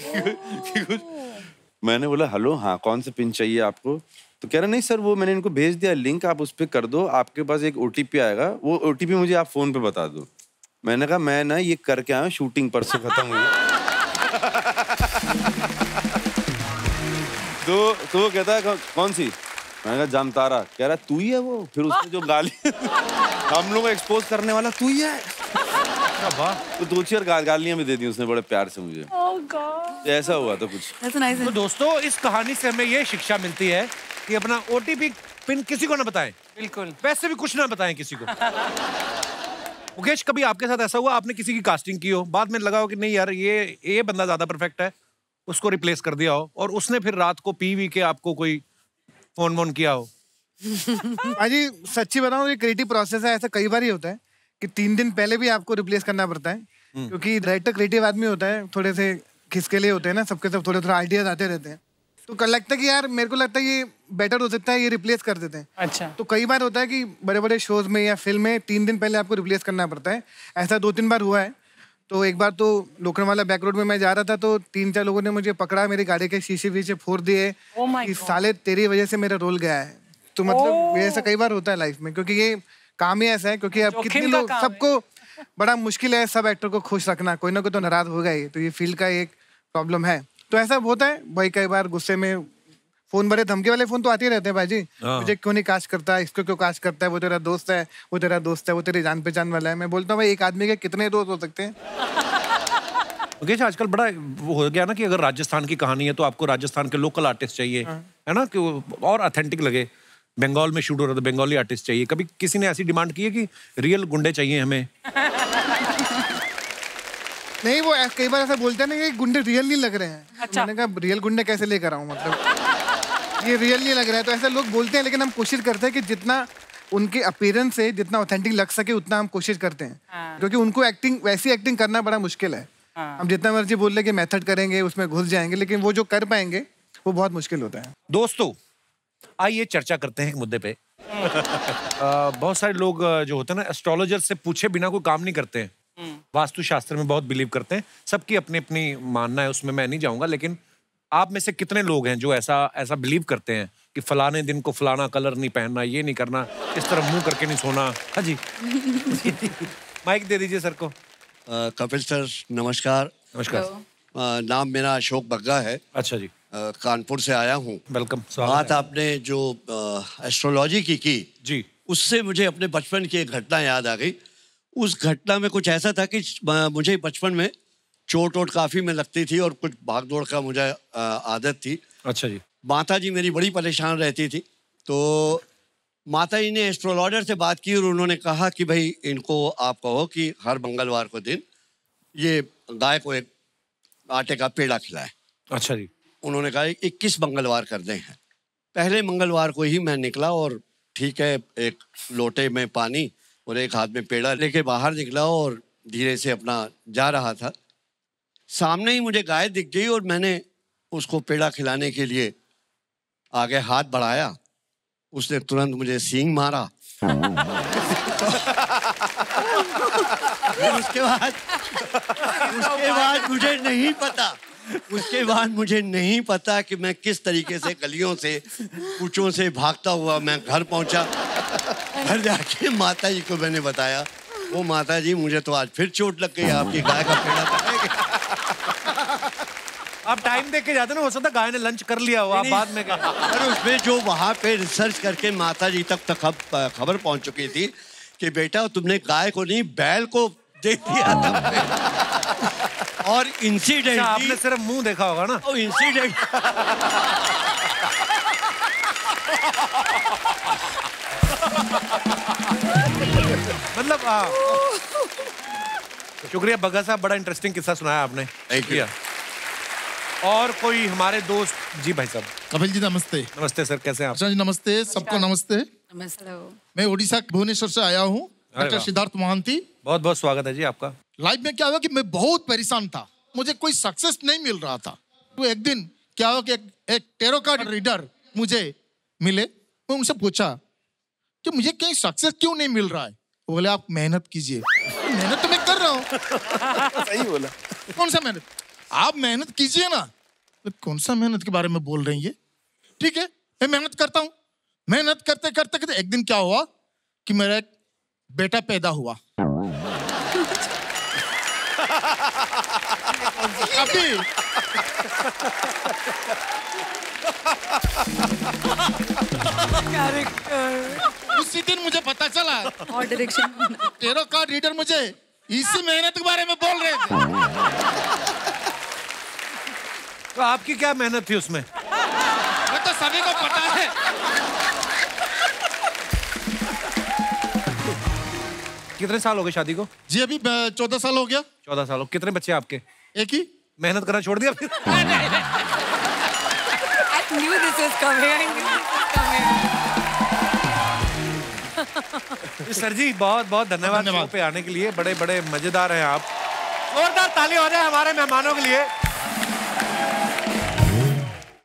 मैंने बोला हेलो, हाँ कौन सा पिन चाहिए आपको? तो कह रहा नहीं सर वो मैंने इनको भेज दिया लिंक, आप उस पर कर दो, आपके पास एक OTP आएगा, वो OTP मुझे आप फोन पे बता दो। मैंने कहा मैं ना ये करके आया, शूटिंग परसों खत्म हुई। तो वो कहता है कौन सी? मैंने कहा जामतारा। कह रहा तू ही है वो? फिर उसने जो गाली हम लोग को एक्सपोज करने वाला तू ही है। तो 2-4 गालियां भी दे दी उसने बड़े प्यार से मुझे। ऐसा हुआ था कुछ।
तो दोस्तों इस कहानी से हमें ये शिक्षा मिलती है कि अपना OTP पिन किसी को ना बताएं।
बिल्कुल।
वैसे भी कुछ ना बताएं किसी को। मुकेश, कभी आपके साथ ऐसा हुआ आपने किसी की कास्टिंग की हो, बाद में लगा हो कि नहीं यार ये बंदा ज्यादा परफेक्ट है, उसको रिप्लेस कर दिया हो और उसने फिर रात को पी के आपको कोई फोन वोन किया हो?
भाजी सच्ची बताऊं, ये क्रिएटिव प्रोसेस है। ऐसा कई बार ही होता है कि 3 दिन पहले भी आपको रिप्लेस करना पड़ता है, क्योंकि राइटर क्रिएटिव आदमी होता है, थोड़े से खिसकेले होते हैं ना, सबके सब थोड़े आइडियाज आते रहते हैं। तो लगता है कि यार मेरे को लगता है ये बेटर हो सकता है, ये रिप्लेस कर देते हैं।
अच्छा।
तो कई बार होता है कि बड़े बड़े शोज में या फिल्म में 3 दिन पहले आपको रिप्लेस करना पड़ता है। ऐसा 2-3 बार हुआ है। तो एक बार तो लोखंडवाला बैक रोड में मैं जा रहा था तो 3-4 लोगों ने मुझे पकड़ा, मेरी गाड़ी के शीशे वीशे फोड़ दिए कि साले तेरी वजह से मेरा रोल गया है। तो मतलब ये ऐसा कई बार होता है लाइफ में, क्योंकि ये काम ही ऐसा है, क्योंकि अब कितने लोग, सबको बड़ा मुश्किल है सब एक्टर को खुश रखना, कोई ना कोई तो नाराज होगा ही। तो ये फील्ड का एक प्रॉब्लम है। तो ऐसा होता है भाई, कई बार गुस्से में फोन, बड़े धमकी वाले फोन तो आते ही रहते हैं भाई। मुझे क्यों नहीं कास्ट करता, इसको क्यों कास्ट करता है, वो तेरा दोस्त है, वो तेरा दोस्त है, वो तेरी जान पहचान वाला है। मैं बोलता हूँ भाई एक आदमी के कितने दोस्त हो सकते हैं।
मुकेश, आजकल बड़ा वो हो गया ना कि अगर राजस्थान की कहानी है तो आपको राजस्थान के लोकल आर्टिस्ट चाहिए, है ना, कि और ऑथेंटिक लगे। बंगाल में शूट हो रहा था, बंगाली आर्टिस्ट चाहिए। कभी किसी ने ऐसी डिमांड की है कि रियल गुंडे चाहिए हमें?
नहीं, वो कई बार ऐसा बोलते हैं ना कि गुंडे रियल नहीं लग रहे हैं। अच्छा। मैंने कहा रियल गुंडे कैसे लेकर आऊं, मतलब ये रियल नहीं लग रहा है। तो ऐसे लोग बोलते हैं, लेकिन हम कोशिश करते हैं कि जितना उनके अपीयरेंस से जितना ऑथेंटिक लग सके उतना हम कोशिश करते हैं। क्योंकि उनको एक्टिंग, वैसी एक्टिंग करना बड़ा मुश्किल है। हम जितना मर्जी बोल ले कि मेथड करेंगे, उसमें घुस जाएंगे, लेकिन वो जो कर पाएंगे वो बहुत मुश्किल होता है।
दोस्तों आइए चर्चा करते हैं एक मुद्दे पे। बहुत सारे लोग जो होते हैं ना, एस्ट्रोलॉजर से पूछे बिना कोई काम नहीं करते हैं। वास्तु शास्त्र में बहुत बिलीव करते हैं, सबकी अपनी अपनी मानना है, उसमें मैं नहीं जाऊंगा। लेकिन आप में से कितने लोग हैं जो ऐसा बिलीव करते हैं कि फलाने दिन को फलाना कलर नहीं पहनना, ये नहीं करना, इस तरह मुंह करके नहीं सोना? हाँ जी। माइक दे दीजिए सर को।
कपिल सर नमस्कार।
नमस्कार।
नाम मेरा अशोक बग्गा है।
अच्छा जी।
कानपुर से आया हूँ।
वेलकम।
बात आपने जो एस्ट्रोलॉजी की
जी,
उससे मुझे अपने बचपन की एक घटना याद आ गई। उस घटना में कुछ ऐसा था कि मुझे बचपन में चोट वोट काफ़ी में लगती थी और कुछ भाग दौड़ का मुझे आदत थी।
अच्छा जी।
माता जी मेरी बड़ी परेशान रहती थी। तो माता जी ने एस्ट्रोलॉजर से बात की और उन्होंने कहा कि भाई इनको आप कहो कि हर मंगलवार को दिन ये गाय को एक आटे का पेड़ा खिलाए।
अच्छा जी।
उन्होंने कहा 21 मंगलवार कर दें हैं। पहले मंगलवार को ही मैं निकला और ठीक है, एक लोटे में पानी और एक हाथ में पेड़ा लेके बाहर निकला और धीरे से अपना जा रहा था। सामने ही मुझे गाय दिख गई और मैंने उसको पेड़ा खिलाने के लिए आगे हाथ बढ़ाया। उसने तुरंत मुझे सींग मारा। उसके बाद मुझे नहीं पता कि मैं किस तरीके से गलियों से कूचों से भागता हुआ मैं घर पहुंचा। घर जाके माता जी को मैंने बताया। वो माता जी मुझे तो आज फिर चोट लग गई, आपकी गाय का पेड़ा खाएगा।
आप टाइम देख के जाते ना, हो सकता गाय ने लंच कर लिया हो, आप बाद में गए।
अरे उसमें जो वहाँ पे रिसर्च करके माता जी तक खबर पहुंच चुकी थी कि बेटा तुमने गाय को नहीं बैल को दे दिया था। और इंसिडेंट
आपने सिर्फ मुंह देखा होगा ना।
इंसिडेंट
मतलब शुक्रिया बग्गा साहब, बड़ा इंटरेस्टिंग किस्सा सुनाया आपने। शुक्रिया। और कोई हमारे दोस्त? जी भाई साहब।
कपिल जी नमस्ते।
नमस्ते सर, कैसे हैं आप?
जी नमस्ते, सबको नमस्ते।
नमस्ते।
मैं उड़ीसा भुवनेश्वर से आया हूँ, डॉक्टर सिद्धार्थ महांती।
बहुत बहुत स्वागत है जी आपका।
लाइफ में क्या हुआ कि मैं बहुत परेशान था, मुझे कोई सक्सेस नहीं मिल रहा था। तो एक दिन क्या हुआ कि एक टेरो कार्ड रीडर मुझे मिले। मैं उनसे पूछा कि मुझे कहीं सक्सेस क्यों नहीं मिल रहा है। वो बोले आप मेहनत कीजिए। मेहनत तो मैं कर रहा हूँ।
सही बोला।
कौन सा मेहनत? आप मेहनत कीजिए ना। तो कौन सा मेहनत के बारे में बोल रही है? ठीक है, मैं मेहनत करता हूँ। मेहनत करते करते करते एक दिन क्या हुआ कि मेरा एक बेटा पैदा हुआ। अभी उसी दिन मुझे पता चला
और डायरेक्शन
टेरो कार्ड रीडर मुझे इसी मेहनत के बारे में बोल रहे थे।
तो आपकी क्या मेहनत थी उसमें?
वो तो सभी को पता है।
कितने साल हो गए शादी को?
जी अभी 14 साल हो गया।
14 साल हो। कितने बच्चे आपके?
एक ही।
मेहनत करना छोड़ दिया फिर?
I knew this was coming.
Sir जी बहुत बहुत धन्यवाद शो पे आने के लिए। बड़े बड़े मजेदार हैं आप। जोरदार ताली हो जाए हमारे मेहमानों के लिए।